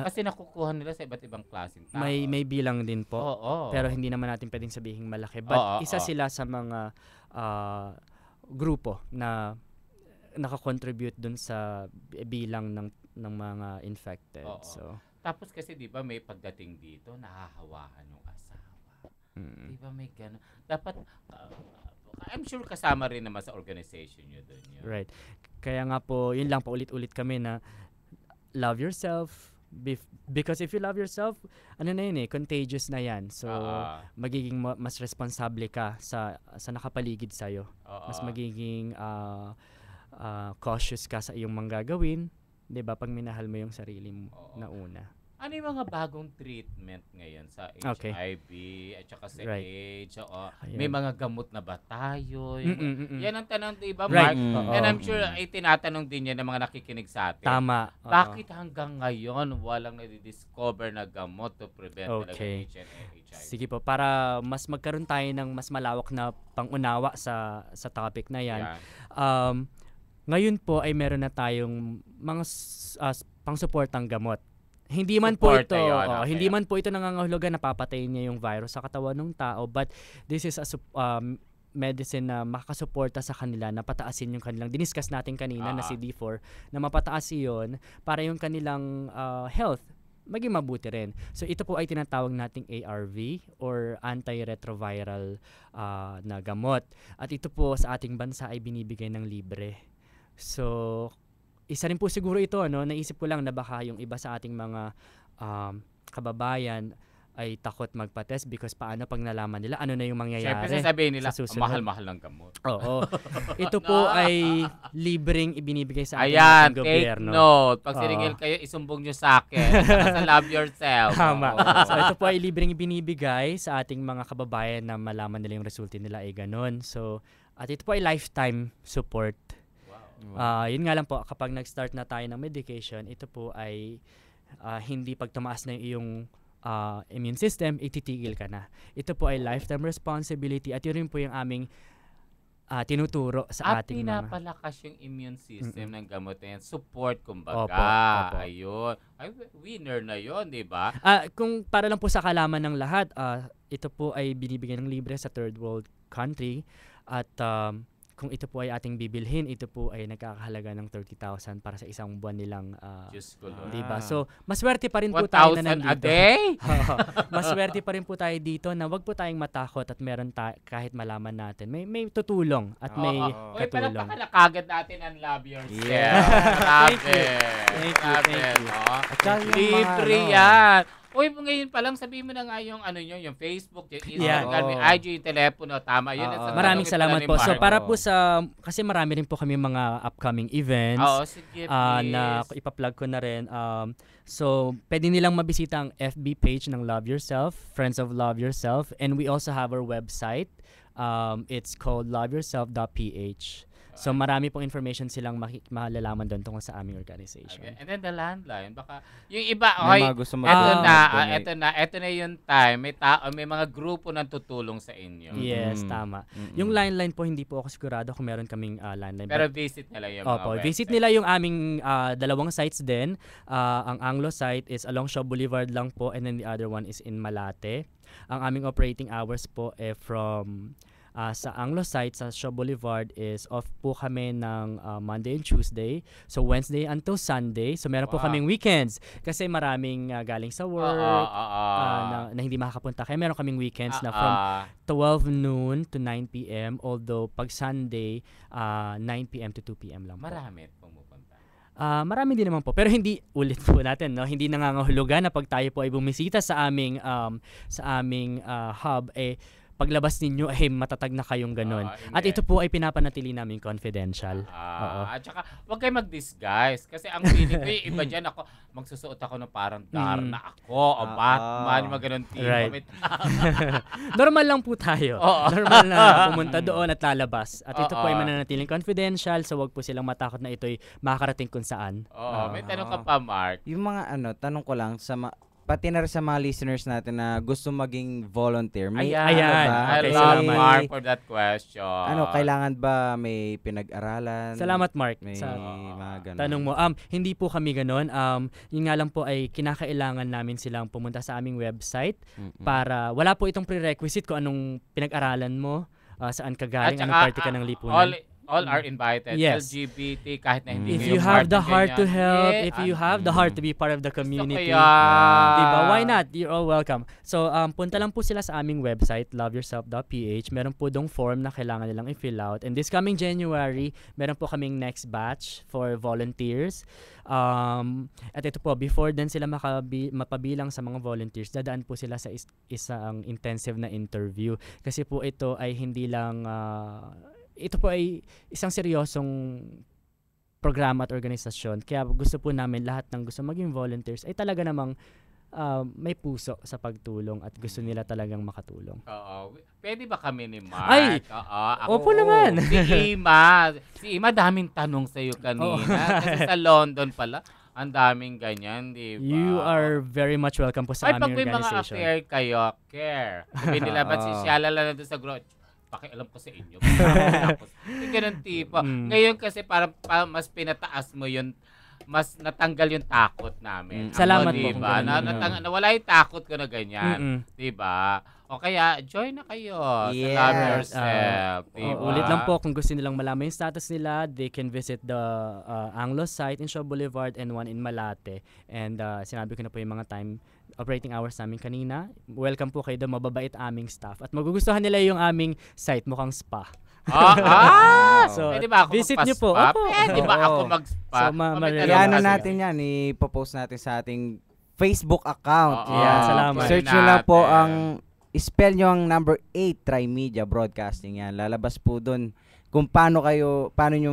Kasi nakukuha nila sa iba't ibang klaseng tao. May bilang din po. Pero hindi naman natin pwedeng sabihin malaki. But isa sila sa mga grupo na nakakontribute dun sa bilang ng mga infected. So tapos kasi 'di ba may pagdating dito nahahawakan yung asawa. 'Di ba may gano'n? Dapat I'm sure kasama rin naman sa organization niyo doon yun. Right. Kaya nga po, yun lang, paulit-ulit kami na love yourself because if you love yourself, contagious na yan. So magiging mas responsable ka sa nakapaligid sa'yo. Mas magiging cautious ka sa iyong mga gagawin, 'di ba? Pag minahal mo yung sarili mo na una. Ano yung mga bagong treatment ngayon sa HIV at saka sa AIDS? May mga gamot na ba tayo? Yan ang tanong, di ba, Mark? And I'm sure ay tinatanong din yan ng mga nakikinig sa atin. Tama. Bakit hanggang ngayon walang nadidiscover na gamot to prevent talaga HIV? Sige po, para mas magkaroon tayo ng mas malawak na pangunawa sa topic na yan. Ngayon po ay meron na tayong mga pang-suportang gamot. Hindi man po ito nangangahulugan na papatayin niya yung virus sa katawan ng tao, but this is a medicine na makakasuporta sa kanila na pataasin yung kanilang diniscuss natin kanina na CD4 na mapataas iyon para yung kanilang health maging mabuti rin. So ito po ay tinatawag nating ARV or antiretroviral na gamot. At ito po sa ating bansa ay binibigay ng libre. So isa rin po siguro ito, naisip ko lang na baka yung iba sa ating mga kababayan ay takot magpa-test because paano pag nalaman nila ano na yung mangyayari. Siyempre sasabihin nila, mahal-mahal ng gamot. Oo. Ito po ay libreng ibinibigay sa ating ng gobyerno. Take note. Pag siringil kayo, isumbong nyo sa akin. Sa Love Yourself. Tama. So ito po ay libreng ibinibigay sa ating mga kababayan na malaman nila yung resulta nila ay ganun. So, at ito po ay lifetime support. Yun nga lang po, kapag nag-start na tayo ng medication, ito po ay hindi pag tumaas na yung immune system, ititigil ka na. Ito po ay lifetime responsibility at yun rin po yung aming tinuturo sa ating mga... pinapalakas yung immune system ng gamot na yan. Support, kumbaga. Opo. Ayun. Ay, winner na yon, di ba? Kung para lang po sa kalaman ng lahat, ito po ay binibigyan ng libre sa third world country at kung ito po ay ating bibilhin, ito po ay nagkakahalaga ng 30,000 para sa isang buwan nilang diba? So, maswerte pa rin po tayo na nandito. 1,000 a day? Maswerte pa rin po tayo dito na wag po tayong matakot at meron kahit malaman natin. May tutulong at may katulong. Pero pakalakagad natin ang Love Yourself. Yeah. Thank you. Libre yan. Uy, ngayon pa lang sabihin mo na nga yung yung Facebook, yung Instagram, yung IG, yung telepono, tama yun. Maraming salamat po. So para po kasi marami rin po kami mga upcoming events na ipa-plug ko na rin. So pwede nilang mabisita ang FB page ng Love Yourself, Friends of Love Yourself, and we also have our website. It's called loveyourself.ph. So marami pong information silang malalaman doon tungkol sa aming organization. Okay. And then the landline, baka yung iba, ito na yung time, may mga grupo nang tutulong sa inyo. Yes, tama. Yung landline po, hindi po ako sigurado kung meron kaming landline. Pero visit nila yung mga website. Visit nila yung aming dalawang sites din. Ang Anglo site is along Shaw Boulevard lang po, and then the other one is in Malate. Ang aming operating hours po from sa Anglo site sa Shaw Boulevard is off po kami ng Monday and Tuesday. So Wednesday until Sunday. So meron po kaming weekends kasi maraming galing sa work na hindi makakapunta. Kaya meron kaming weekends na from 12 noon to 9 p.m. Although pag Sunday 9 p.m. to 2 p.m. lang po. Marami pumupunta. Marami din naman po. Pero hindi ulit po natin, no? Hindi nangangahulugan na pag tayo po ay bumisita sa aming hub paglabas ninyo ay matatag na kayong ganun. At ito po ay pinapanatili namin confidential. At saka, huwag kayo mag-disguise. Kasi ang feeling ko, yung iba dyan ako, magsusuot ako ng parang Darna ako, o Batman, mga ganun tipo. Right. Normal lang po tayo. Normal na pumunta doon at lalabas. At ito po ay mananatiling confidential, so wag po silang matakot na ito'y makakarating kung saan. May tanong ka pa, Mark. Yung mga tanong ko lang pati na rin sa mga listeners natin na gusto maging volunteer. May I love Mark for that question. Kailangan ba may pinag-aralan? Salamat, Mark. May mga ganun. Tanong mo. Hindi po kami ganun. Yun nga lang po ay kinakailangan namin silang pumunta sa aming website para wala po itong prerequisite kung anong pinag-aralan mo, saan ka galing, anong party ka ng lipunan. All are invited. Yes. LGBT, kahit na hindi if you have the heart to help, if you have the heart to be part of the community, diba? Why not? You're all welcome. So, punta lang po sila sa aming website, loveyourself.ph. Meron po dong form na kailangan nilang i-fill out. And this coming January, meron po kaming next batch for volunteers. At ito po, before din sila mapabilang sa mga volunteers, dadaan po sila sa isang intensive na interview. Kasi po ito ay hindi lang... ito po ay isang seryosong programa at organisasyon. Kaya gusto po namin lahat ng gusto maging volunteers ay talaga namang may puso sa pagtulong at gusto nila talagang makatulong. Pwede ba kami ni Mark? Ay! Opo naman. Si Ima, daming tanong sa'yo kanina. Kasi sa London pala, ang daming ganyan, di ba? You are very much welcome po sa aming organization. Pag may mga affair kayo, care. Sabi nila, ba't si Shala lang nandun sa grotto? Pakialam ko sa inyo. Ganun tipo. Ngayon kasi para mas pinataas mo yun, mas natanggal yung takot namin. Salamat po. Diba? Nawala yung takot ko na ganyan. Diba? O kaya, join na kayo sa Love Yourself. Diba? Ulit lang po, kung gusto nilang malaman yung status nila, they can visit the Anglo site in Shaw Boulevard and one in Malate. And sinabi ko na po yung mga operating hours namin kanina. Welcome po kayo doon, mababait aming staff. At magugustuhan nila yung aming site, mukhang spa. So, pwede ba ako visit nyo po. Pwede ba ako mag-spa? So, natin yan, ipopost natin sa ating Facebook account. Salamat. Search nyo lang po spell nyo ang number 8, Trimedia Broadcasting yan. Lalabas po doon kung paano nyo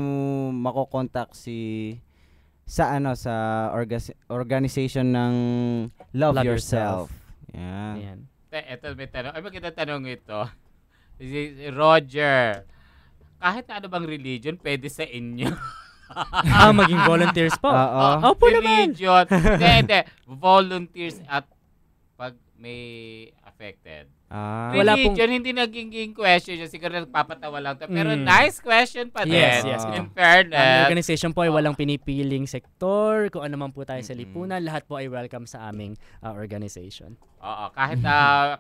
makokontak sa organization ng Love Yourself. Yan. Ito may tanong. Ay, magandang tanong ito. Si Roger, kahit na ano bang religion, pwede sa inyo. Maging volunteers po. Opo naman. Religion. Hindi. Volunteers at pag may affected. Wala pong hindi naging question yun. Siguro nagpapatawa lang to. Pero nice question pa din. Yes. In fairness. Ang organization po ay walang pinipiling sektor. Kung ano man po tayo sa lipunan, lahat po ay welcome sa aming organization. Oo, kahit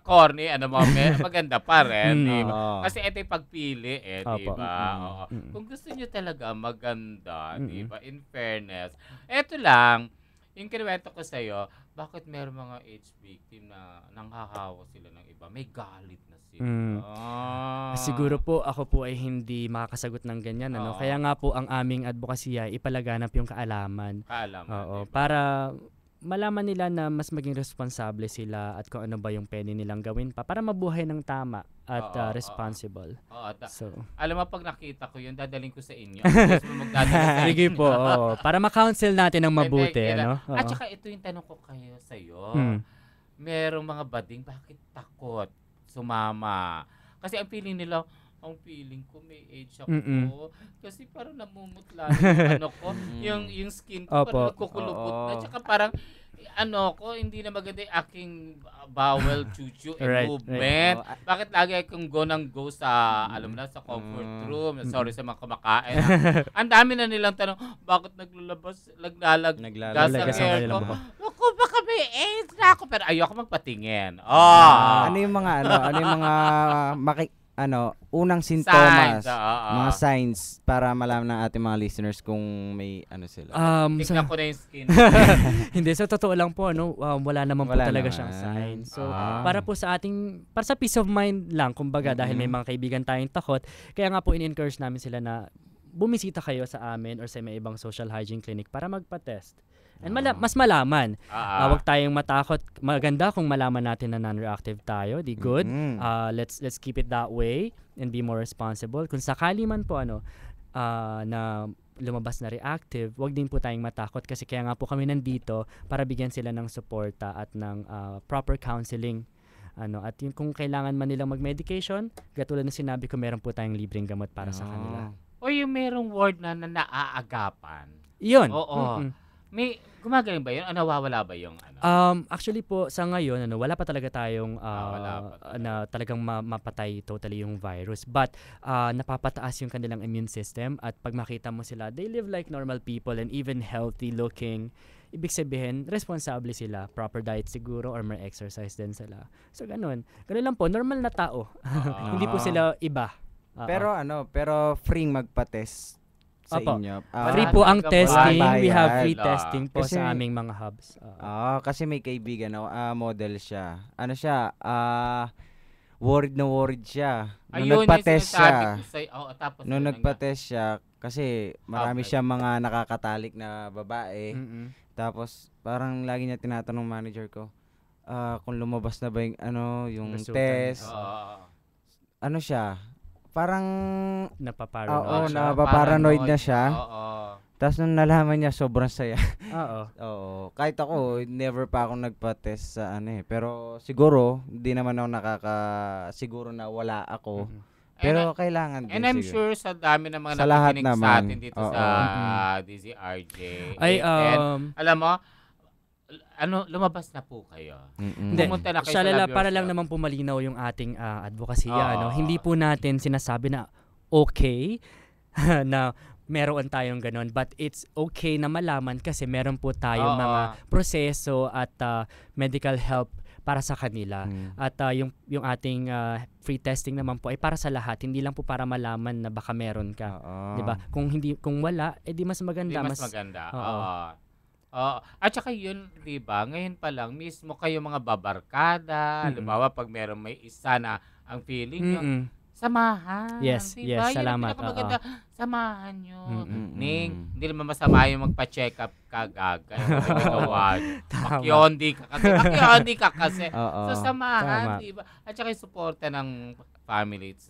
corny, maganda pa rin. Diba? Kasi ito yung pagpili diba? Kung gusto nyo talaga maganda, diba? In fairness. Ito lang, yung kinuwento ko sa'yo, bakit meron mga AIDS victim na nanghahawa sila ng iba? May galit na sila. Siguro po ako po ay hindi makakasagot ng ganyan. Kaya nga po ang aming advokasya ipalaganap yung kaalaman. Diba? Para malaman nila na mas maging responsable sila at kung ano ba yung pwede nilang gawin pa para mabuhay ng tama at responsible. So, alam mo, pag nakita ko yun, dadaling ko sa inyo. Sige po, para ma-counsel natin ng mabuti. At saka ito yung tanong ko sa'yo. Merong mga bading, bakit takot sumama? Kasi ang feeling nila, ko may age ako. Kasi parang namumutla yung skin ko, parang kukulubot na. Tsaka parang, hindi na maganda yung aking bowel, chuchu, and movement. Bakit lagi akong go sa, sa comfort room? Sorry sa mga kumakain. Ang dami na nilang tanong, bakit naglalabas ang hair ko? Naku, baka may AIDS na ako. Pero ayoko magpatingin. Ano yung mga, unang sintomas, mga signs para malaman ng ating mga listeners kung may sila. Tignan ko na yung skin. Hindi, sa totoo lang po, wala naman po talaga siyang signs. So, para sa peace of mind lang, kumbaga, dahil may mga kaibigan tayong takot, kaya nga po in-encourage namin sila na bumisita kayo sa amin or sa may ibang social hygiene clinic para magpa-test. And mas malaman. Huwag tayong matakot. Maganda kung malaman natin na non-reactive tayo. Di good. Let's keep it that way and be more responsible. Kung sakali man po na lumabas na reactive, huwag din po tayong matakot kasi kaya nga po kami nandito para bigyan sila ng suporta at ng proper counseling. At yun, kung kailangan man nilang mag-medication, katulad na sinabi ko, meron po tayong libreng gamot para sa kanila. O yung merong word na naaagapan. Yun. Oo. May gumagaling ba yun? Nawawala ba yung Actually po sa ngayon wala pa talaga tayong na talagang mapatay totally yung virus, but napapataas yung kanilang immune system at pag makita mo sila, they live like normal people and even healthy looking. Ibig sabihin, responsable sila, proper diet siguro or may exercise din sila. So ganun lang po, normal na tao. Hindi po sila iba. Pero free magpa-test sa inyo. Free po ang testing. We have free testing po sa aming mga hubs. Kasi may kaibigan ako, model siya. Worried siya. Nung nagpa-test siya, kasi marami siya mga nakakatalik na babae. Tapos parang lagi niya tinatanong manager ko, kung lumabas na ba yung test. Siya, parang napaparanoid na siya. Tapos nung nalaman niya, sobrang saya. Oo. Kahit ako, never pa akong nagpa-test sa pero siguro, hindi naman ako siguro na wala ako. Pero kailangan din. And I'm sure sa dami ng mga nakikinig sa atin dito sa DZRJ. Alam mo, lumabas na po kayo. Pumunta na kayo sa para lang naman po malinaw yung ating advokasya. Hindi po natin sinasabi na okay na meron tayong ganon, but it's okay na malaman kasi meron po tayong mga proseso at medical help para sa kanila. At yung ating free testing naman po ay para sa lahat, hindi lang po para malaman na baka meron ka. 'Di ba? Kung wala, di mas maganda. Mas maganda. At saka yun, di ba, ngayon pa lang, mismo kayo mga babarkada, halimbawa pag meron may isa na ang feeling nyo, samahan. Yes, diba? Salamat. Yun ang samahan nyo. Ning, hindi naman masama yung magpa-check up kagagay. Makyondi ka kasi. So, samahan, di ba? At saka yung suporta ng family, it's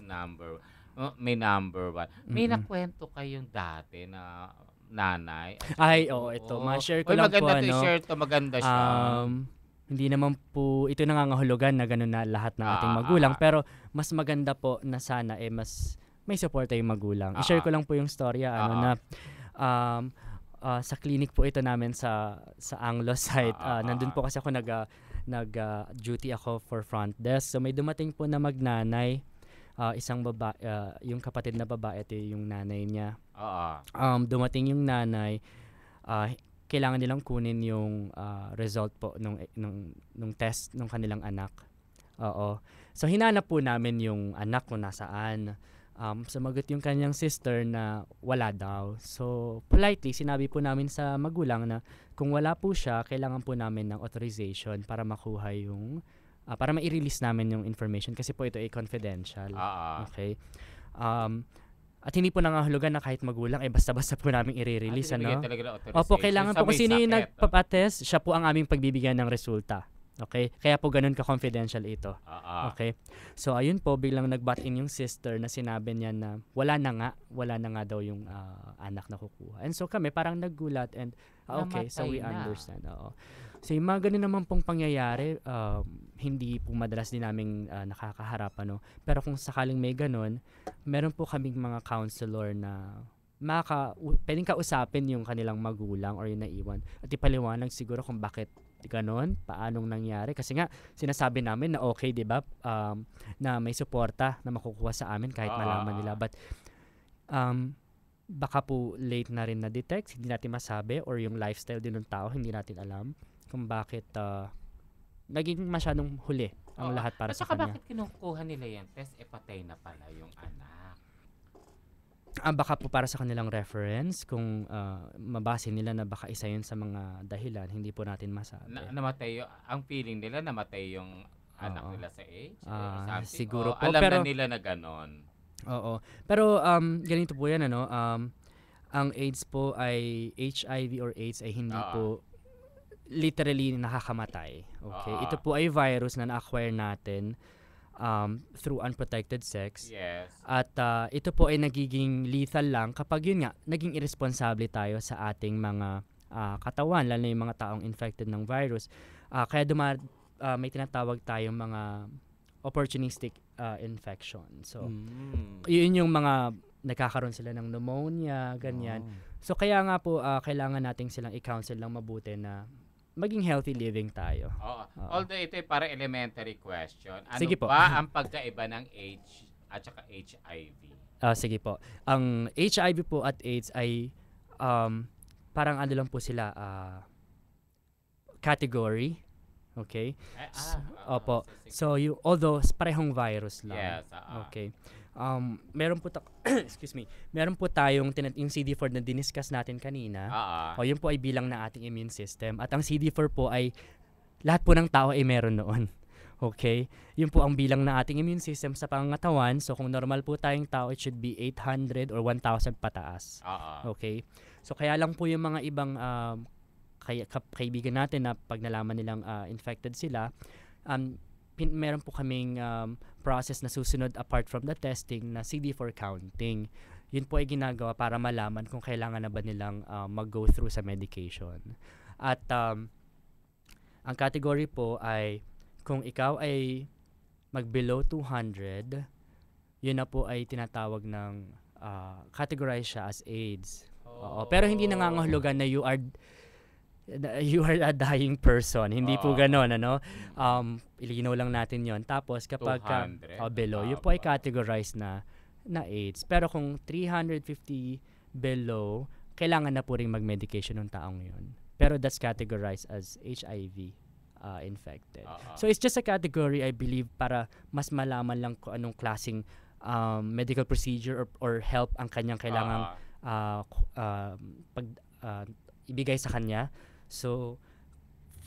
may number one. May nakwento kayong dati na nanay. Ito. Ma-share ko lang po. Maganda t-shirt to, maganda siya. Hindi naman po ito nangangahulugan na gano'n na lahat ng ating magulang, pero mas maganda po na sana mas may suporta yung magulang. I-share ko lang po yung storya na sa clinic po ito namin sa Anglo site. Nandun po kasi ako nag-duty ako for front desk. So may dumating po na magnanay, isang babae, yung kapatid na babae, ito yung nanay niya. Dumating yung nanay, kailangan nilang kunin yung result po nung test ng kanilang anak. Oo. So hinanap po namin yung anak kung nasaan. Sumagot yung kanyang sister na wala daw. So politely, sinabi po namin sa magulang na kung wala po siya, kailangan po namin ng authorization para makuha yung, para ma-release namin yung information kasi po ito ay confidential. Okay. At hindi po nangahulugan na kahit magulang, basta-basta po namin i-release. Opo, kailangan po kung sino yung nagpapatest, siya po ang aming pagbibigyan ng resulta. Okay? Kaya po ganun ka-confidential ito. Okay? So, ayun po, biglang nag-butt in yung sister na sinabi niya na wala na nga daw yung anak na kukuha. And so kami parang naggulat and okay, so we understand. So, yung mga ganun naman pong pangyayari, hindi po madalas din naming nakakaharap. Pero kung sakaling may ganun, meron po kaming mga counselor na pwedeng kausapin yung kanilang magulang or yung naiwan at ipaliwanag siguro kung bakit ganon, paanong nangyari. Kasi nga, sinasabi namin na okay, di ba, na may suporta na makukuha sa amin kahit malaman nila. But, baka po late na rin na-detect, hindi natin masabi, or yung lifestyle din ng tao, hindi natin alam kung bakit naging masyadong huli ang lahat para sa kanya. Bakit kinukuha nila yan? Test, patay na pala yung anak. Baka po para sa kanilang reference, kung mabase nila na baka isa yun sa mga dahilan, hindi po natin masabi. Namatay ang feeling nila, namatay yung anak nila sa age? Siguro po. Alam na nila na ganon. Oo. Pero ganito po yan, ang AIDS po ay HIV or AIDS ay hindi po literally nakakamatay. Okay? Ito po ay virus na na-acquire natin through unprotected sex. Yes. At ito po ay nagiging lethal lang kapag yun nga, naging irresponsible tayo sa ating mga katawan, lalo na yung mga taong infected ng virus. Kaya may tinatawag tayong mga opportunistic infection. So, yun yung mga nagkakaroon sila ng pneumonia, ganyan. So, kaya nga po, kailangan nating silang i-counsel lang mabuti na maging healthy living tayo. Although ito ay para elementary question. Ano Sige po. ba ang pagkaiba ng AIDS at saka HIV? Sige po. Ang HIV po at AIDS ay parang ano lang po sila, category. Okay? Opo. So, although parehong virus lang. Yes. Okay. Meron po excuse me. Meron po tayong yung CD4 na diniscuss natin kanina. Yun po ay bilang na ating immune system. At ang CD4 po ay lahat po ng tao ay meron noon. Okay? Yun po ang bilang na ating immune system sa pangangatawan. So kung normal po tayong tao, it should be 800 or 1,000 pataas. Okay? So kaya lang po yung mga ibang kaibigan natin na pag nalaman nilang infected sila, meron po kaming process na susunod apart from the testing na CD4 counting. Yun po ay ginagawa para malaman kung kailangan na ba nilang mag-go through sa medication. At ang category po ay kung ikaw ay mag-below 200, yun na po ay tinatawag ng categorize siya as AIDS. Pero hindi nangangahulugan na you are a dying person. Hindi po gano'n, ilinaw lang natin yon. Tapos kapag below, yun po ay categorized na AIDS. Pero kung 350 below, kailangan na po rin mag-medication ng taong yun. Pero that's categorized as HIV infected. So it's just a category, I believe, para mas malaman lang kung anong klaseng medical procedure or help ang kanyang kailangang ibigay sa kanya. So,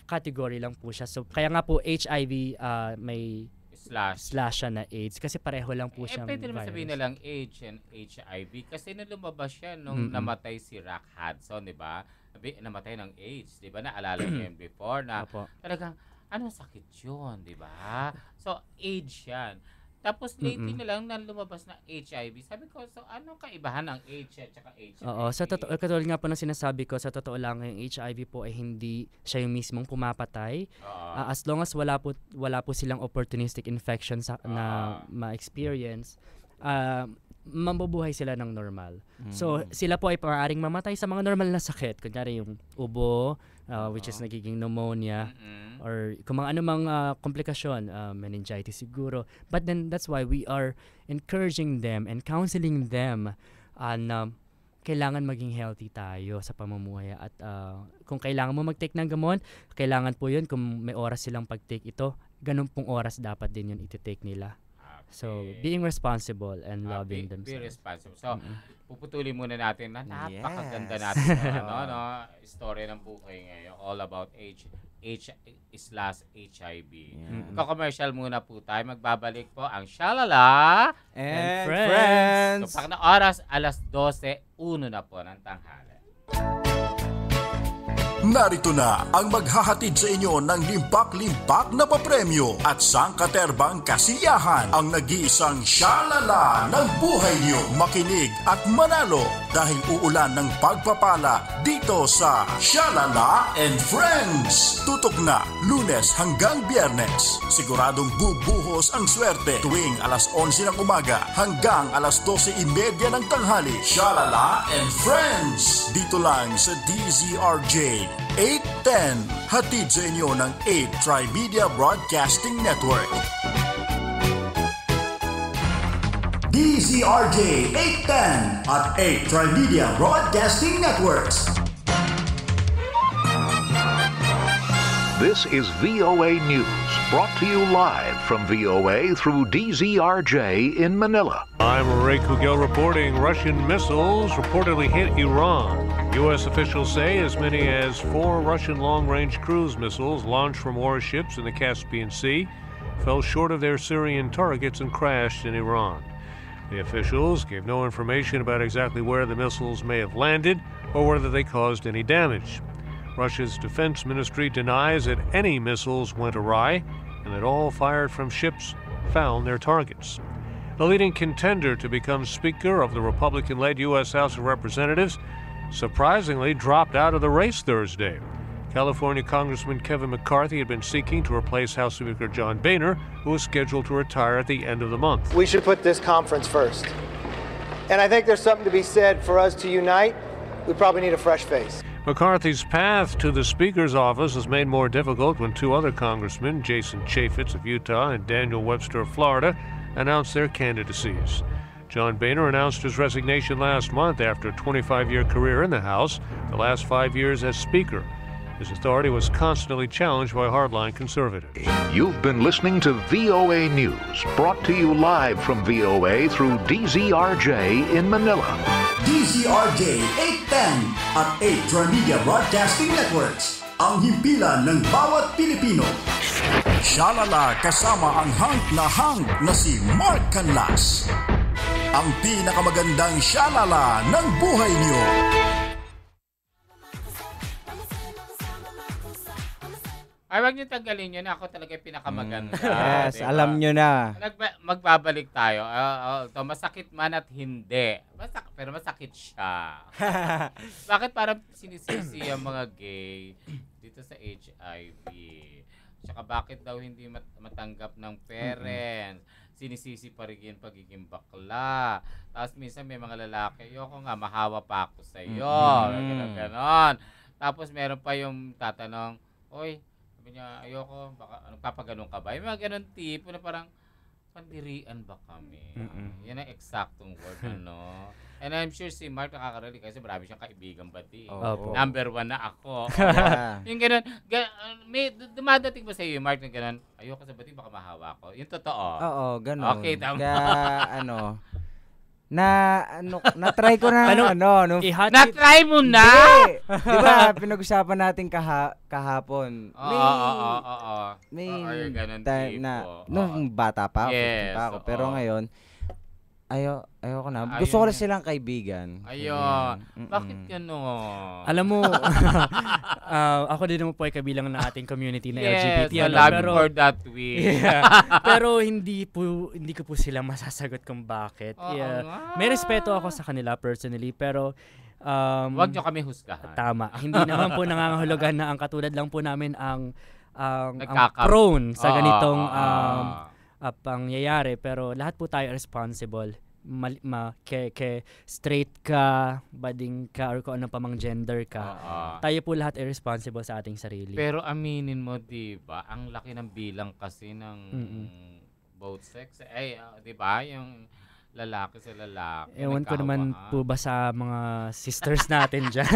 category lang po siya. So, kaya nga po HIV may slash siya na AIDS kasi pareho lang po siyang pwede naman virus. sabihin nilang AIDS and HIV kasi nung lumabas siya nung namatay si Rock Hudson, di ba? Namatay ng AIDS, di ba? Naalala niyo yun before na talagang, anong sakit yun, di ba? So, AIDS yan. Tapos lately na lang na lumabas na HIV. Sabi ko, so anong kaibahan ng AIDS at saka HIV? Sa totoo, katulad nga po ng sinasabi ko, sa totoo lang yung HIV po ay hindi siya yung mismong pumapatay. As long as wala po silang opportunistic infection na ma-experience, mabubuhay sila ng normal. So sila po ay maaaring mamatay sa mga normal na sakit. Kunyari yung ubo, which is nagiging pneumonia, or kung mga anumang komplikasyon, meningitis siguro. But then that's why we are encouraging them and counseling them on kailangan maging healthy tayo sa pamumuhay. At kung kailangan mo mag-take ng gamot, kailangan po yun. Kung may oras silang pag-take ito, ganun pong oras dapat din yun iti-take nila. So, being responsible and loving themselves. Be responsible. So, puputulin muna natin na napakaganda natin story ng buhay ngayon. All about HIV. Commercial muna po tayo. Magbabalik po ang Shalala and Friends. So, pag na oras, 12:01 na po ng tanghali. Narito na ang maghahatid sa inyo ng limpak-limpak na papremyo at sangkaterbang kasiyahan, ang nag-iisang Shalala ng buhay niyo. Makinig at manalo dahil uulan ng pagpapala dito sa Shalala and Friends. Tutok na Lunes hanggang Biyernes. Siguradong bubuhos ang swerte tuwing 11 ng umaga hanggang 12:30 ng tanghali. Shalala and Friends. Dito lang sa DZRJ 810. Hatid sa inyo ng 8 Trimedia Broadcasting Network. DZRJ 810 at 8 Trimedia Broadcasting Networks. This is VOA News, brought to you live from VOA through DZRJ in Manila. I'm Ray Kugel reporting Russian missiles reportedly hit Iran. U.S. officials say as many as 4 Russian long-range cruise missiles launched from warships in the Caspian Sea fell short of their Syrian targets and crashed in Iran. The officials gave no information about exactly where the missiles may have landed or whether they caused any damage. Russia's defense ministry denies that any missiles went awry and that all fired from ships found their targets. The leading contender to become Speaker of the Republican-led U.S. House of Representatives surprisingly dropped out of the race Thursday. California Congressman Kevin McCarthy had been seeking to replace House Speaker John Boehner, who was scheduled to retire at the end of the month. We should put this conference first. And I think there's something to be said for us to unite. We probably need a fresh face. McCarthy's path to the Speaker's office was made more difficult when 2 other congressmen, Jason Chaffetz of Utah and Daniel Webster of Florida, announced their candidacies. John Boehner announced his resignation last month after a 25-year career in the House, the last 5 years as Speaker. His authority was constantly challenged by hardline conservatives. You've been listening to VOA News, brought to you live from VOA through DZRJ in Manila. DZRJ 810 at 8 Trimedia Broadcasting Networks. Ang himpilan ng bawat Pilipino. Shalala kasama ang hang na si Mark Canlas. Ang pinakamagandang Shalala ng buhay niyo. Ay, wag niyo tanggalin yun. Ako talaga yung pinakamaganda. Yes, diba? alam niyo na. Magbabalik tayo. Masakit man at hindi. Pero masakit siya. Bakit parang sinisisi ang mga gay dito sa HIV? Tsaka bakit daw hindi matanggap ng parents? Sinisisi pa rin yung pagiging bakla. Tapos minsan may mga lalaki, ayoko nga, mahawa pa ako sa iyo. Ganon. Tapos meron pa yung tatanong, oy, sabi niya, ayoko, baka papaganon ka ba? Yung mga ganon tipo na parang, pandirian ba kami? Yan ang eksaktong word, ano? And I'm sure si Mark nakakarali kasi marami siyang kaibigan bati. Number 1 na ako. Yung ganon, may dumadating ba sa iyo, Mark, na ganon, ayoko sa bati, baka mahawa ko. Yung totoo. Oo, ganon. Okay, tama. Na-try ko na na-try mo na? Di ba, pinag-usapan natin kahapon. May ganun time na, nung bata pa ako, pero ngayon, ayoko na. Gusto ko na silang kaibigan. Bakit gano'n? Alam mo, ako din naman po ay kabilang ng ating community na LGBT. Yes, love for that way. Pero hindi ko po sila masasagot kung bakit. May respeto ako sa kanila personally, pero wag niyo kami husgahan. Tama. Hindi naman po nangangahulugan na ang katulad lang po namin ang prone sa ganitong pangyayari, pero lahat po tayo responsible straight ka, bading ka, or kung ano pa mang gender ka. Tayo po lahat ay responsible sa ating sarili. Pero aminin mo, di ba, ang laki ng bilang kasi ng both sex. Di ba, yung lalaki sa lalaki. Ewan ko naman po ba sa mga sisters natin dyan.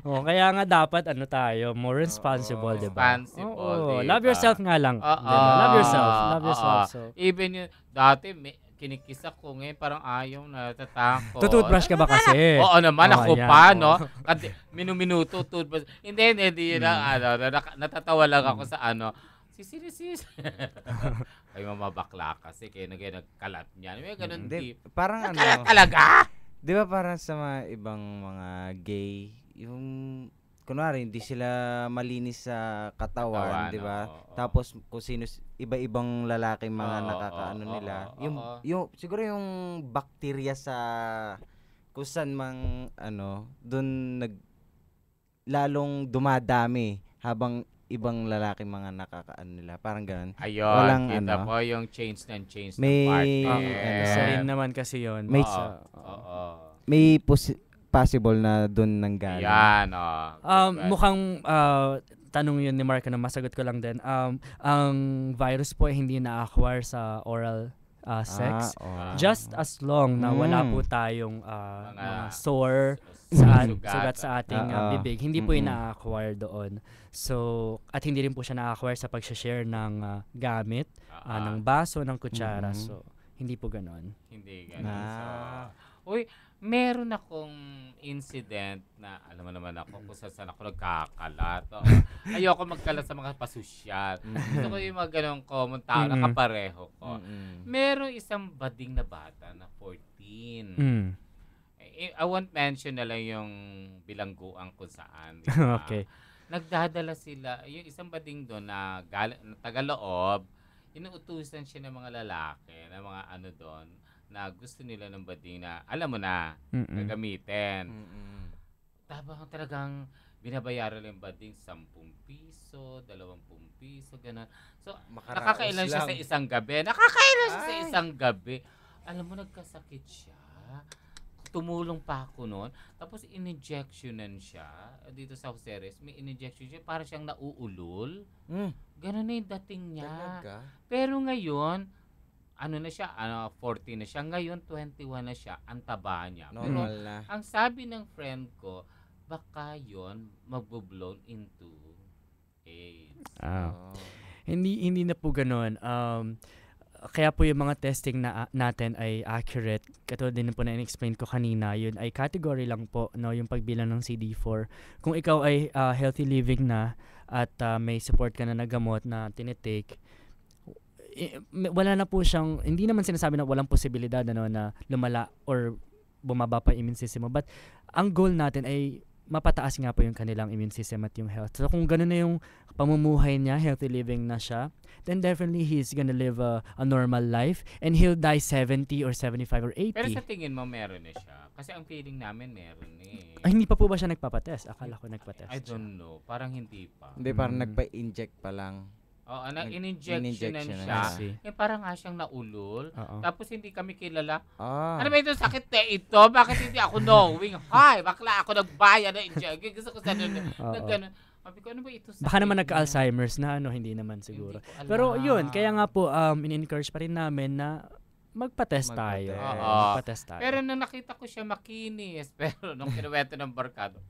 Kaya nga dapat tayo, more responsible, di ba? Responsible, love yourself nga lang. Love yourself. Love yourself. So. Even yung, dati, kinikis ako ngayon, parang ayaw na, natatakot. Tututbrush ka ba kasi? Oo naman, ako pa, no? Minuminuto, toothbrush. Hindi yun natatawa lang ako sa Sis. Ay, mamabakla kasi kaya nagkalat niya. May ganun parang nagkalat talaga? Di ba parang sa mga ibang mga gay, yung kunwari hindi sila malinis sa katawan, di ba? Tapos kung sino iba-ibang lalaki mga nakakaano nila. Yung siguro yung bakterya sa kung saan mang doon lalong dumadami habang ibang lalaki mga nakakaano nila. Parang ganun. Ayun, walang kita po yung change ng may, partner. Isa rin naman kasi yun. May possible na doon nanggaling. Yan, mukhang tanong yun ni Mark na masagot ko lang din. Ang virus po ay hindi na-acquire sa oral sex. Just as long na wala po tayong mga sore sugat sa ating bibig, hindi po ina-acquire doon. So, at hindi rin po siya na-acquire sa pag-share ng gamit, ng baso, ng kutsara. So, hindi po ganon. Hindi ganon. Uy, meron akong incident na, alam mo naman ako kung saan ako nagkakalat. Ayoko magkalat sa mga pasosyal. Gusto ko yung mga ganong common tao, nakapareho ko. Meron isang bading na bata na 14. I won't mention na lang yung bilangguan kung saan. Diba? Okay. Nagdadala sila, yung isang bading doon na Tagaloob, inuutusan siya ng mga lalaki, ng mga doon, na gusto nila ng bading na, alam mo na, gagamitin. Tapos talagang binabayaran lang yung bading 10 piso, 20 piso, gano'n. So, nakakailan siya sa isang gabi. Alam mo, nagkasakit siya. Tumulong pa ako noon. Tapos in-injectionan siya dito sa Joseres. May in-injection siya para siyang nauulol. Ganun na yung dating niya. Talaga? Pero ngayon, na siya, 14 na siya. Ngayon, 21 na siya. Ang taba niya. Normal na. Ang sabi ng friend ko, baka yun magbo-blown into AIDS. Hindi na po ganun. Kaya po yung mga testing natin ay accurate. Katulad din po na in-explain ko kanina, yun ay category lang po, yung pagbilang ng CD4. Kung ikaw ay healthy living na at may support ka na gamot na tinitake, wala na po siyang, hindi naman sinasabi na walang posibilidad na lumala or bumaba pa immune system mo. But ang goal natin ay mapataas nga po yung kanilang immune system at yung health. So kung gano'n na yung pamumuhay niya, healthy living na siya, then definitely he's gonna live a normal life and he'll die 70 or 75 or 80. Pero sa tingin mo meron na siya? Kasi ang feeling namin meron eh. Ay, hindi pa po ba siya nagpapatest? Akala ko nagpatest. I don't know. Parang hindi pa. Hindi, parang nagpa-inject pa lang. Oo, in-injectionan siya. Parang nga siyang naulol. Tapos hindi kami kilala. Ano ba ito? Sakit na ito? Bakit hindi ako knowing? Hay, bakla ako nagbayad na injection. Gusto ko sa gano'n. Sabi ko, ano ba ito? Baka naman nagka-Alzheimer's na, hindi naman siguro. Pero yun, kaya nga po, in-encourage pa rin namin na magpa-test tayo. Magpa-test tayo. Pero nung nakita ko siya makinis, pero nung kinuwento ng barkado,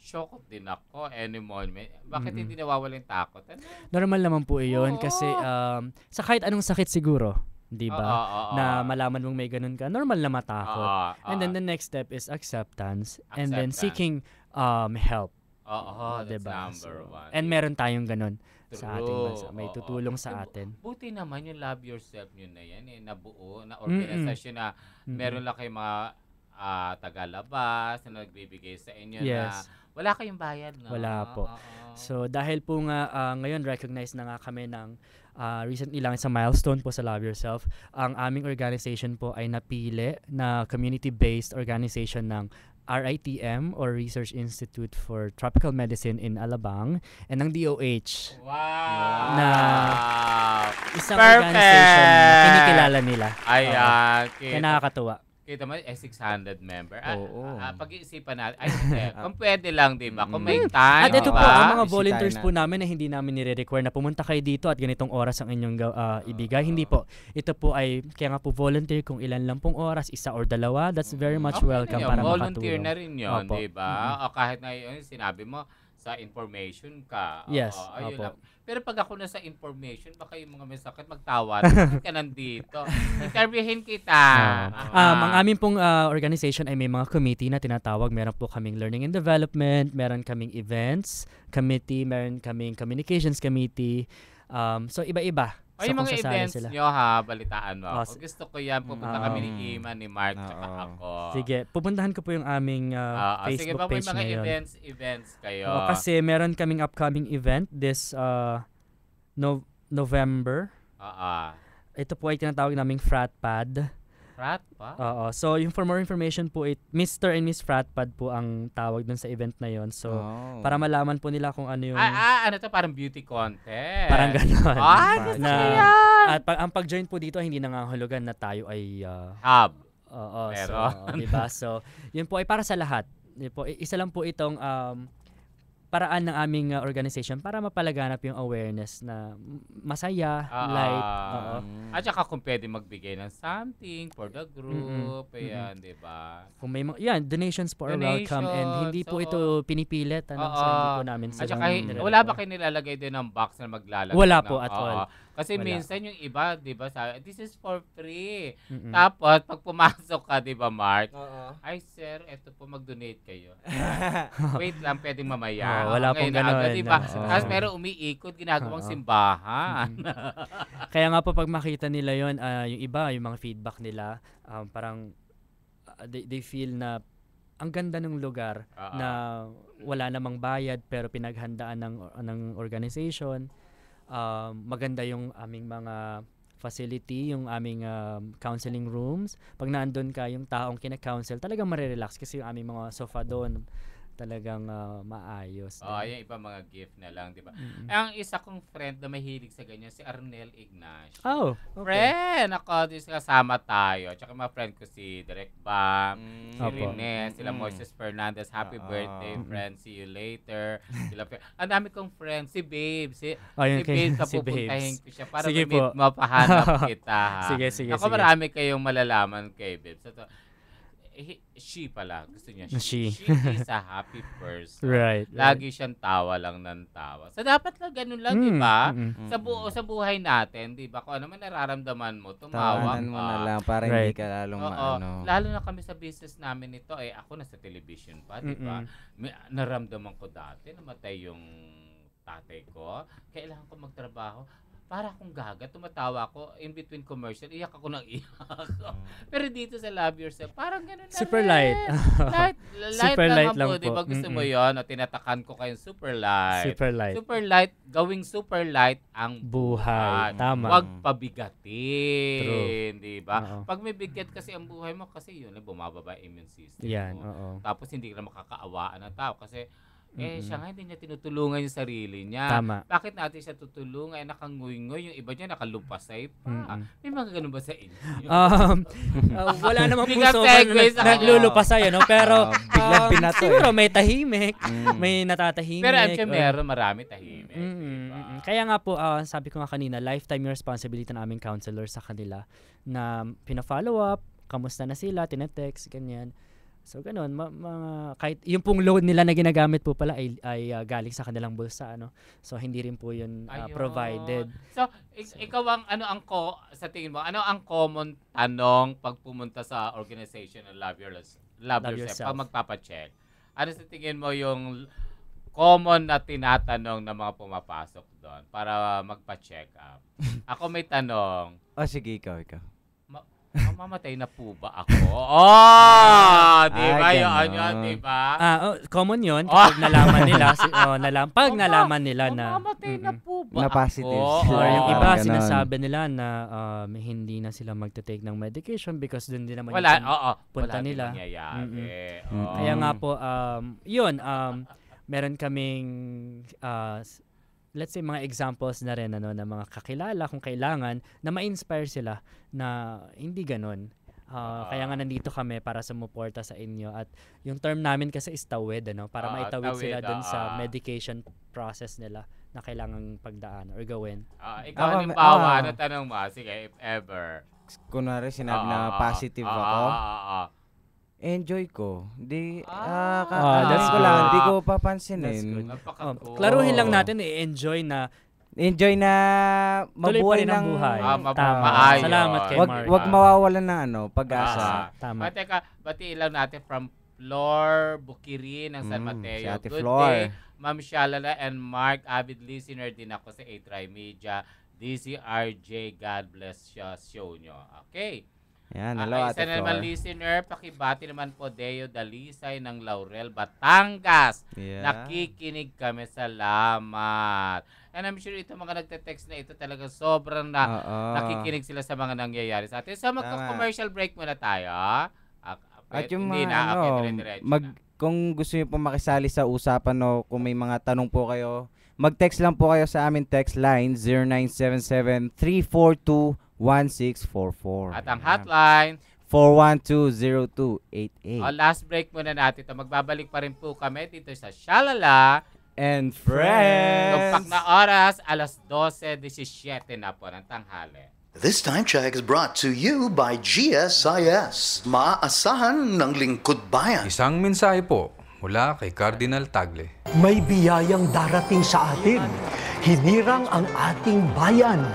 shocked din ako anymore. Bakit hindi nawawala yung takot? Normal naman po iyon kasi sa kahit anong sakit siguro, di ba? Na malaman mong may ganun ka, normal na matakot. And then the next step is acceptance. And then seeking help. That's diba? number one. And meron tayong ganun sa ating bansa. May tutulong sa atin. Buti naman yung love yourself nyo na yan, nabuo, na organisasyon na meron lang kayong mga tagalabas na nagbibigay sa inyo na wala kayong bayad. No? Wala po. So dahil po nga ngayon recognize na nga kami ng recently lang sa milestone po sa Love Yourself, ang aming organization po ay napili na community-based organization ng RITM or Research Institute for Tropical Medicine in Alabang and ng DOH. Wow! Na isang organization na kinikilala nila. Ayan. Kaya nakakatuwa. Kita mo, 600 member. Oo. Pag-iisipan natin. Kung pwede lang, di ba? Kung may time. At ito po, ang mga volunteers Bisitahin po namin na hindi namin nire-require na pumunta kayo dito at ganitong oras ang inyong ibigay. Hindi po. Ito po ay, kaya nga po volunteer kung ilan lang pong oras, 1 or 2, that's very much welcome para makatulong. Volunteer na rin yun, di ba? O kahit na yun, sinabi mo, sa information ka. Yes. Ayun lang. Pero pag ako na sa information, baka yung mga may sakit magtawa. Bakit ka nandito? Interviewin kita. Ang aming pong organization ay may mga committee na tinatawag. Meron po kaming learning and development, meron kaming events committee, meron kaming communications committee. So iba-iba. Ay, yung mga events nyo balitaan mo. Gusto ko yan, pupunta kami ni Ima, ni Mark, tsaka ako. Sige, pupuntahan ko po yung aming Facebook page ngayon. Sige, mga events kayo. Kasi meron kaming upcoming event this November. Ito po ay tinatawag naming FratPad. FratPad? So, yung for more information po, Mr. and Miss FratPad po ang tawag dun sa event na yon. So, para malaman po nila kung ano yung... ano to? Parang beauty contest. Parang gano'n. Gusto ko yan! At ang pag-join po dito, hindi nangangahulugan na tayo ay... hub. So, diba? So, yun po ay para sa lahat. Isa lang po itong... paraan ng aming organization para mapalaganap yung awareness na masaya, light. At saka kung pwede magbigay ng something for the group, ayan, di ba? Kung may donations po are welcome and hindi po ito pinipilit. So hindi po namin at saka wala ba kayo nilalagay din ng box na maglalagay? Wala po at all. Kasi minsan yung iba, di ba, this is for free. Tapos, pag pumasok ka, di ba, Mark? Ay, sir, eto po, mag-donate kayo. Wait lang, pwedeng mamaya. Wala pong gano'n. Diba? Tapos, pero umiikot, ginagawang simbahan. Kaya nga po, pag makita nila yon yung iba, yung mga feedback nila, parang, they feel na, ang ganda ng lugar na wala namang bayad, pero pinaghandaan ng organization. Maganda yung aming mga facility, yung aming counseling rooms. Pag naandun ka, yung taong kina-counsel, talagang marirelax kasi yung aming mga sofa doon talagang maayos. Yung iba mga gift na lang, di ba? Ang isa kong friend na mahilig sa ganyan, si Arnel Ignacio. Okay. Friend! Ako, kasama tayo. Tsaka mga friend ko si Direk Bam, si Rene, sila Moises Fernandez. Happy birthday, friend. See you later. Ang dami kong friend. Si Babe. Si Babe, kapupuntahin ko siya para ma-meet mo, pahanap kita. Sige. Ako marami kayong malalaman kay Babe. She pala. Gusto niya. She is a happy person. Right. Lagi siyang tawa lang ng tawa. So, dapat lang ganun lang, di ba? Sa buhay natin, di ba? Kung ano man nararamdaman mo, tumawa mo na lang para hindi ka lalong maano. Lalo na kami sa business namin ito. Ako nasa television pa, di ba? Naramdaman ko dati, namatay yung tatay ko. Kailangan ko magtrabaho. Para akong gaga, tumatawa ako in between commercial, iyak ako ng iyak. Pero dito sa Love Yourself, parang gano'n na super light. Super light lang po. Diba gusto mo yun? Tinatakan ko kayong super light. Super light. Super light, gawing super light ang buhay. Tama. Huwag pabigatin. Diba? Pag may bigat kasi ang buhay mo, kasi yun, bumababa immune system mo. Tapos hindi ka na makakaawaan ng tao kasi siya nga hindi niya tinutulungan yung sarili niya. Tama. Bakit natin siya tutulungan? Nakanguy-nguy. Yung iba niya nakalumpasay pa. May mga ganun ba sa inyo? Wala namang puso naglulupasay, pero biglang pinato. Siguro may tahimik. May natatahimik. Pero meron marami tahimik. Kaya nga po, sabi ko nga kanina, lifetime yung responsibility ng aming counselor sa kanila na pina-follow up, kamusta na sila, tinetext, ganyan. So ganun, kahit yung pong load nila na ginagamit po pala ay galing sa kanilang bulsa, So hindi rin po yun provided. So ikaw sa tingin mo, ano ang common tanong pag pumunta sa organization ng Love Yourself pag magpapa-check? Ano sa tingin mo yung common na tinatanong ng mga pumapasok doon para magpa-check up? Ako may tanong. Sige, ikaw. Mamamatay na po ba ako? Di ba yun, di ba? Common yun kapag nalaman nila, pag nalaman nila na mamamatay na po ba na positive or yung iba ganon. sinasabi nila na hindi na sila magte-take ng medication because dun din naman wala, punta wala nila. Kaya nga po, meron kaming let's say mga examples na rin na mga kakilala kung kailangan na ma-inspire sila na hindi ganun. Kaya nga nandito kami para sumuporta sa inyo at yung term namin kasi is tawid para maitawid sila dun sa medication process nila na kailangang pagdaan or gawin. Ikaw halimbawa, tanong mo, sige, if ever. Kunwari sinabi na positive ako. Enjoy ko. That's ko lang. Hindi ko papansinin. Klaruhin lang natin enjoy na mabuhay ng buhay. Maayos. Salamat kay Mark. Wag mawawalan ng pag-asa. Tama. Teka, batiin lang natin from Flor Bukiri ng San Mateo. Si Ate Good Flor. day, Ma'am Shalala and Mark. Avid listener din ako sa A-Try Media. DZRJ, God bless show nyo. Okay. Yan, hello Ate Flor. Isa na naman Flor. listener, pakibati naman po Deo Dalisay ng Laurel, Batangas. Yeah. Nakikinig kami, salamat. And I'm sure ito mga nagte-text na ito talaga sobrang nakikinig sila sa mga nangyayari sa atin. So magko-commercial break muna tayo. At yung hindi kung gusto niyo po makisali sa usapan o kung may mga tanong po kayo, mag-text lang po kayo sa aming text line 0977-342-1644. At ang hotline 412-0288. Last break muna natin ito. Magbabalik pa rin po kami dito sa Shalala and Friends. Tumpak na oras, alas 12:17 na po ng tanghali. This time check is brought to you by GSIS. Maaasahan ng lingkod bayan. Isang mensahe po mula kay Cardinal Tagle. May biyayang darating sa atin. Hinirang ang ating bayan.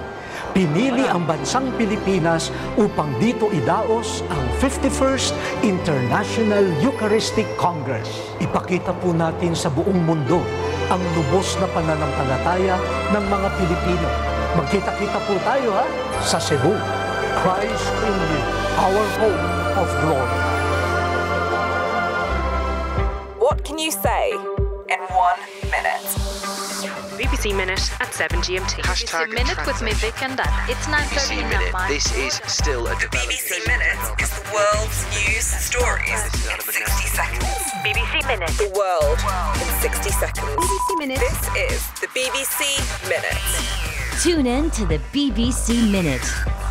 Pinili ang bansang Pilipinas upang dito idaos ang 51st International Eucharistic Congress. Ipakita po natin sa buong mundo ang lubos na pananampalataya ng mga Pilipino. Magkita-kita po tayo sa Cebu. Christ in you, our hope of glory. What can you say in 1 minute? BBC Minute at 7 GMT. Hashtag BBC Minute with me, Vic and Dan. It's 9:30 in the morning. This is still a The BBC Minute is the world's news stories in 60 seconds. BBC Minute. The world in 60 seconds. BBC Minute. This is the BBC Minute. Tune in to the BBC Minute.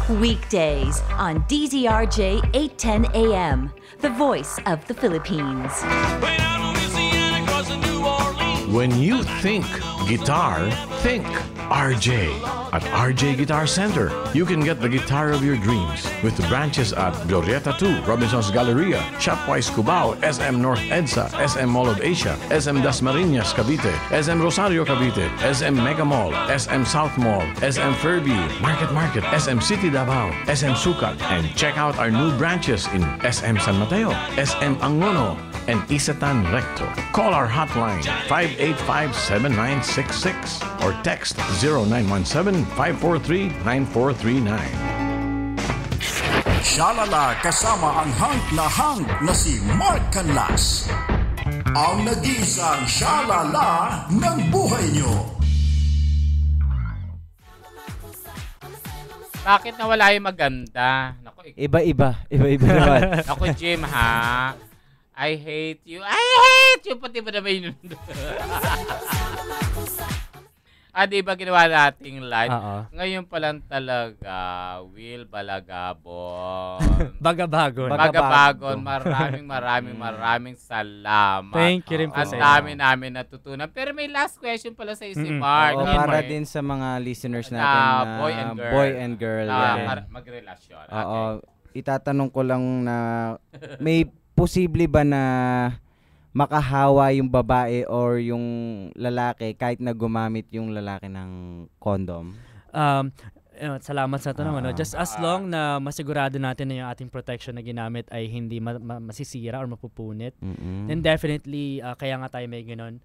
Weekdays on DZRJ 810 AM. The voice of the Philippines. When you think guitar, think RJ. At RJ Guitar Center, you can get the guitar of your dreams with the branches at Glorieta 2, Robinson's Galleria, Shopwise Cubao, SM North EDSA, SM Mall of Asia, SM Dasmariñas Cavite, SM Rosario Cavite, SM Mega Mall, SM South Mall, SM Furby, Market, SM City Davao, SM Sucat, and check out our new branches in SM San Mateo, SM Angono, and Isatan Recto. Call our hotline 585-7966 or text 0917-543-9439. Shalala kasama ang hang na si Mark Canlas. Ang nag-iisang Shalala ng buhay nyo. Bakit nawala yung maganda? Naku, Iba-iba naman. Naku, Jim, ha? I hate you. Pati ba naman yun? Di ba ginawa nating live? Ngayon pa lang talaga, Will Balagabon. Bagabagon. Maraming salamat. Thank you rin po sa inyo. Ang dami namin natutunan. Pero may last question pala sa si Mark. Para din sa mga listeners natin na boy and girl. Magrelasyon. Itatanong ko lang na may posible ba na makahawa yung babae or yung lalaki kahit na gumamit yung lalaki ng condom? Salamat sa tanong. Just as long na masigurado natin na yung ating protection na ginamit ay hindi masisira or mapupunit, then definitely kaya nga tayo may ganun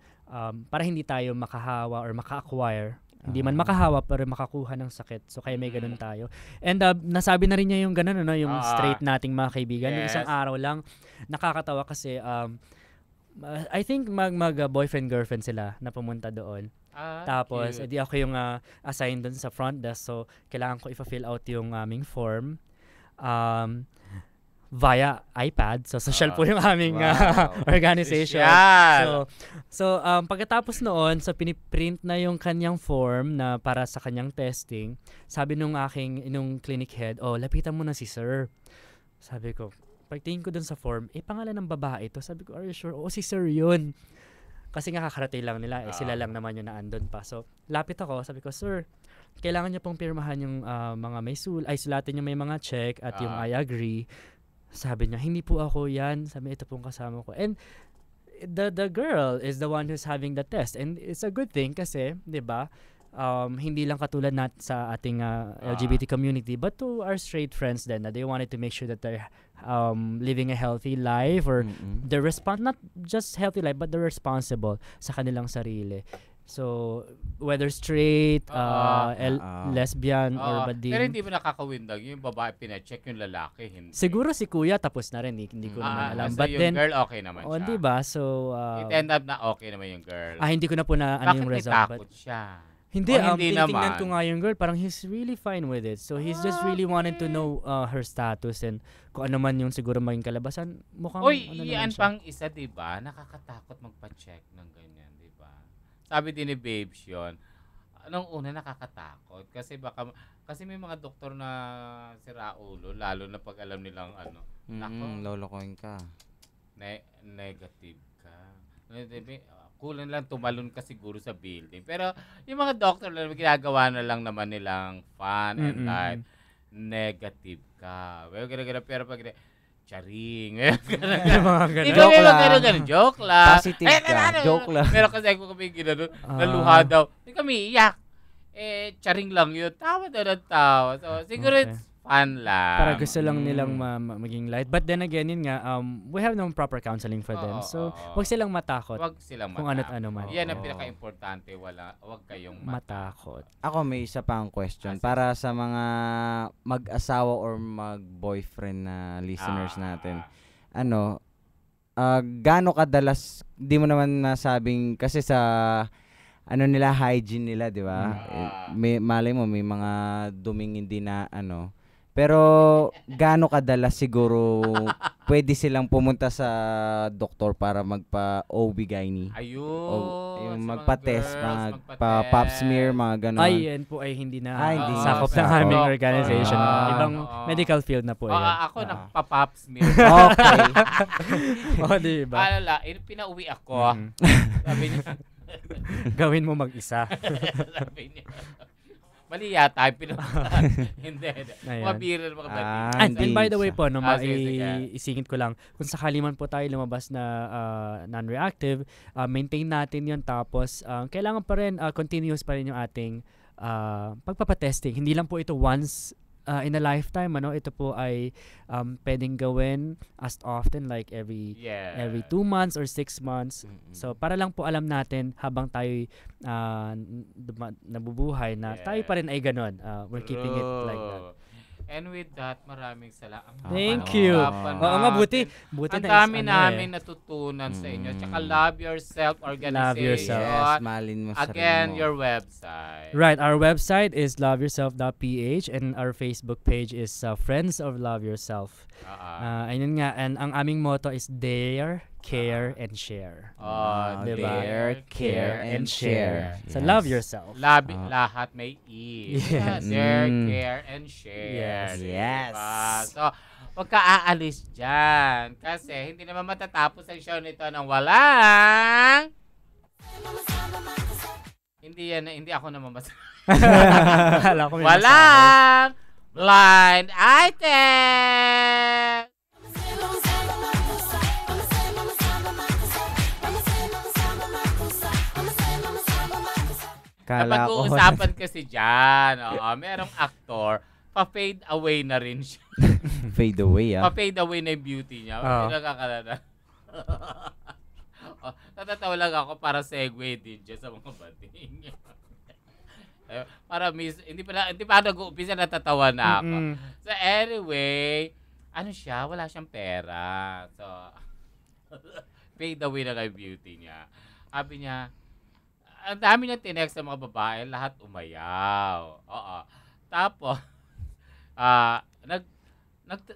para hindi tayo makahawa or maka-acquire Hindi man makahawa pero makakuha ng sakit. So kaya may ganun tayo. And nasabi na rin niya yung ganun, yung straight nating mga kaibigan. Yung isang araw lang, nakakatawa kasi I think boyfriend-girlfriend sila na pumunta doon. Tapos, edi ako yung assigned doon sa front desk. So, kailangan ko i-fill out yung aming form via iPad. So, social po yung aming organization. So, pagkatapos noon, piniprint na yung kanyang form na para sa kanyang testing. Sabi nung clinic head, lapitan mo na si sir. Sabi ko, pagtingin ko dun sa form, pangalan ng babae to. Sabi ko, are you sure? Si sir yun. Kasi nga kakarating lang nila, sila lang naman yung naandun pa. So, lapit ako, sabi ko, sir, kailangan niya pong pirmahan yung mga sulatin yung may mga check at yung I agree. Sabi niya, hindi po ako yan. Sabi niya, ito pong kasama ko. And the girl is the one who's having the test. And it's a good thing kasi, di ba, hindi lang katulad sa ating LGBT community, but to our straight friends then, they wanted to make sure that they're living a healthy life or they're not just healthy life, but they're responsible sa kanilang sarili. So, whether straight, lesbian, or bading. Pero hindi mo nakakawindag yung babae pina-check, yung lalaki hindi. Siguro si kuya tapos na rin, hindi ko naman alam. So But yung then, girl okay naman siya. Diba? So, it end up na okay naman yung girl. Hindi ko na po na yung result. Bakit takot siya? Hindi tinitingnan ko nga yung girl, parang he's really fine with it. So, he's just really wanted to know her status and kung ano man yung siguro maging kalabasan. Mukhang yan pang isa, diba? Nakakatakot magpa-check ng ganyan, diba? Sabi din ni Babes yun, nung una nakakatakot kasi may mga doktor na sira ulo, lalo na pag alam nilang lolokohin ka. Negative ka. Kulang lang tumalon ka siguro sa building. Pero yung mga doctor lang, ginagawa na lang naman nilang fun and life. Negative ka. Pero pag charing. Joke lang. Positive ka. Joke lang. Pero kasi ako kami ginanon, naluha daw. Hindi kami iyak. Charing lang yun. Tawa daw ng tawa. So, siguro it's fun lang. Para gusto lang nilang maging light. But then again, yun nga, we have no proper counseling for them. So, wag silang matakot. Wag silang kung matakot. Kung ano man. Yan ang pinaka-importante. Wag kayong matakot. Ako may isa pang question. Para sa mga mag-asawa or mag-boyfriend na listeners natin. Gaano kadalas, di mo naman nasabing, kasi sa hygiene nila, di ba? Malay mo, may mga duming hindi na pero gaano kadalas siguro pwede silang pumunta sa doktor para magpa-OB-GYN? Yung magpa-test, magpa-pap smear, mga gano'n. Yan po ay hindi na sakop ng aming organization. Ibang medical field na po yan. Ako nagpa-pap smear. Okay. Diba? Pinauwi ako. Sabi niya, gawin mo mag-isa. Sabi niya. Mali yata. Hindi. Mabira na mga And by the way po, isingit ko lang, kung sakali man po tayo lumabas na non-reactive, maintain natin yun. Tapos, kailangan pa rin, continuous pa rin yung ating pagpapatesting. Hindi lang po ito once in a lifetime, ito po ay pwedeng gawin as often, like every 2 months or 6 months. So para lang po alam natin habang tayo nabubuhay na tayo pa rin ay ganun. We're keeping it like that. And with that, maraming salamat. Thank you. Oo nga, buti ang dami namin natutunan sa inyo. Tsaka Love Yourself Organization. Love Yourself. Yes, malin mo Again, your website. Right, our website is loveyourself.ph and our Facebook page is Friends of Love Yourself. Ayun nga, and ang aming motto is Dare, Care, and Share. Diba? Dare, Care, and Share. So love yourself. Lahat may E. Yes. Dare, Care, and Share. Yes. Diba? So, huwag ka aalis dyan. Kasi hindi naman matatapos ang show nito ng walang... Hindi ako naman walang blind item! Napag-uusapan kasi dyan. Merong actor, pa-fade away na rin siya. Fade away, Pa-fade away na yung beauty niya. Pinakakalala. Natatawa lang ako para segue din dyan sa mga bading. para hindi pa nag-uumpisa, natatawa na ako. So anyway, ano siya, wala siyang pera. So, fade away na yung beauty niya. Sabi niya, ang dami niya tinext sa mga babae, lahat umayaw. Oo. Tapos,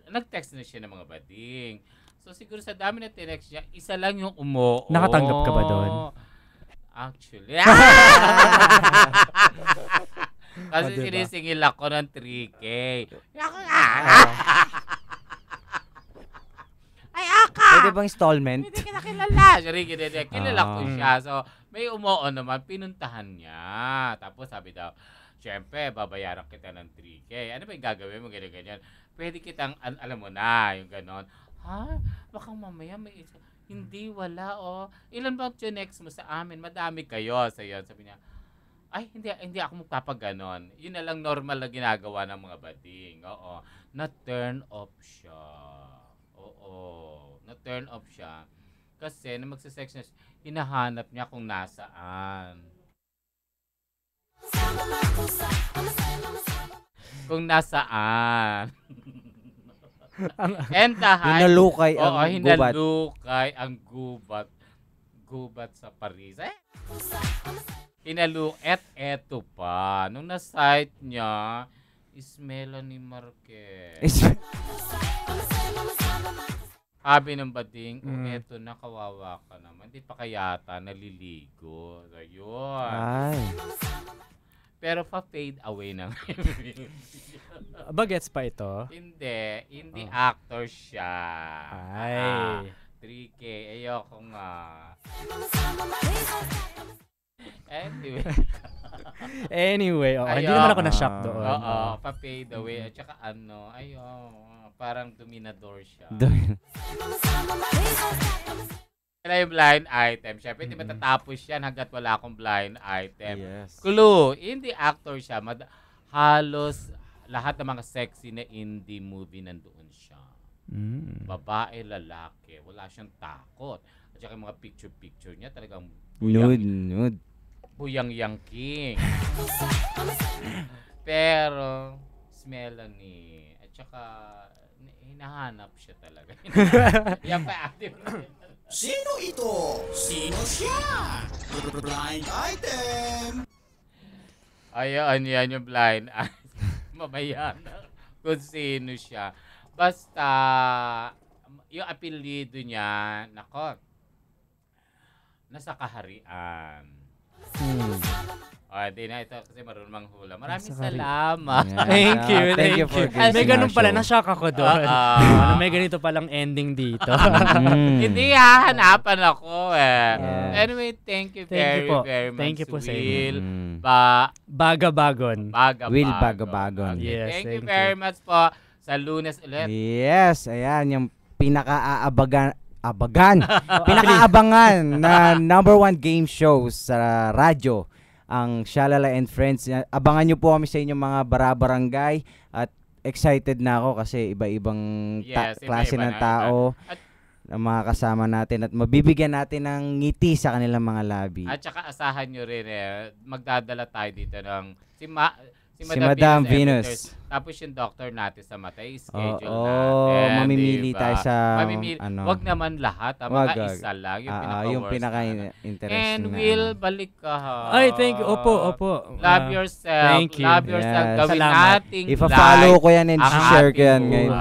nag-text na siya ng mga bading. So, siguro sa dami na tinext niya, isa lang yung umoo. Nakatanggap ka ba doon? Actually. Kasi sinisingil ako ng 3K. Ay, Pwede bang installment? Hindi kita kilala. Kilala ko siya. So, may umoo naman, pinuntahan niya. Tapos sabi daw, syempre, babayaran kita ng 3K. Ano ba yung gagawin mo, ganyan-ganyan? Pwede kitang, alam mo na, yung ganon. Ha? Baka mamaya may isa. Hindi, wala, oh. Ilan ba yung next mo sa amin? Madami kayo. So, yun, sabi niya, ay, hindi ako magpapaganon. Yun na lang normal na ginagawa ng mga bading. Oo. Na-turn off siya. Oo. Na-turn off siya. Kasi, na magsasex na siya, hinahanap niya kung nasaan. Kung nasaan. Hinalukay ang gubat. Hinalukay ang gubat. Gubat sa Paris. Eto pa. Nung na-site niya, is Melanie Marquez. Sabi ng bading, eto na, kawawa ka naman. Hindi pa kayata naliligo. Ayun. Ay. Pero pa-fade away na. Bagets pa ito? Hindi actor siya. Ay. 3K, ayoko nga. Anyway, hindi naman ako na-shock doon. Oo, pa-fade away. At saka parang dominador siya. Yung blind item. Siyempre, hindi matatapos yan hanggat wala akong blind item. Yes. Clue, indie actor siya. Halos lahat ng mga sexy na indie movie nandoon siya. Babae, lalaki. Wala siyang takot. At saka yung mga picture-picture niya talagang nude. Buyang-yang king. Pero, Melanie. At saka, hinahanap siya talaga. Yan pa active. Sino ito? Sino siya? Blind item! Ayan, yan yung blind item. Mamaya na kung sino siya. Basta, yung apelido niya, nako, nasa kaharian. Di na ito kasi marunong manghula. Maraming salamat. Yeah. Thank you for giving may ganun pala, na-shock ako doon. May ganito palang ending dito. Hindi hanapan ako eh. Yes. Anyway, thank you very much. Thank you po sa Will Bagabagon. Will Bagabagon. Yes, thank you very much po sa Lunes ulit. Yes, ayan yung pinakaabangan na #1 game show sa radyo, ang Shalala and Friends. Abangan nyo po kami sa inyong mga barabarangay at excited na ako kasi iba-ibang klase ng tao na mga kasama natin at mabibigyan natin ng ngiti sa kanilang mga labi. At saka asahan nyo rin magdadala tayo dito ng si Madam Venus. Tapos yung doctor natin sa mata, schedule natin. Mamimili tayo sa wag naman lahat, mga isa lang yung pinaka-interesting. And Will, balik ka ha. Ay, thank you. Opo. Love yourself. Thank you. Love yourself. Gawin nating ipa-follow ko yan and share ko yan ngayon.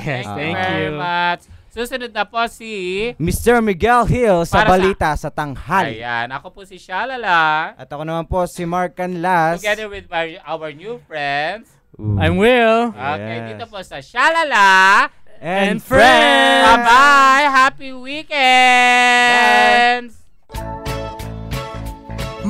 Yes, thank you very much. Susunod na po si Mr. Miguel Hill sa Balita sa Tanghali. Ayan, ako po si Shalala. At ako naman po si Mark Canlas. Together with our new friends. I'm Will. Okay, dito po sa Shalala and Friends. Bye-bye. Happy weekends.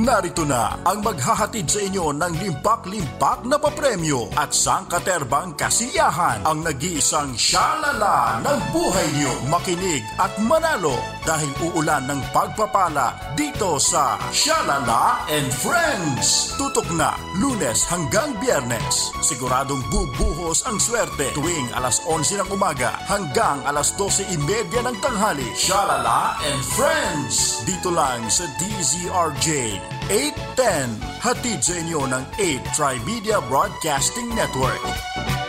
Narito na ang maghahatid sa inyo ng limpak-limpak na papremyo at sangkaterbang kasiyahan, ang nag-iisang Shalala ng buhay niyo. Makinig at manalo dahil uulan ng pagpapala dito sa Shalala and Friends. Tutok na Lunes hanggang Biyernes. Siguradong bubuhos ang swerte tuwing alas 11 ng umaga hanggang alas 12:30 ng tanghali. Shalala and Friends. Dito lang sa DZRJ 810 10. Hatid sa inyo ng 8 Trimedia Broadcasting Network.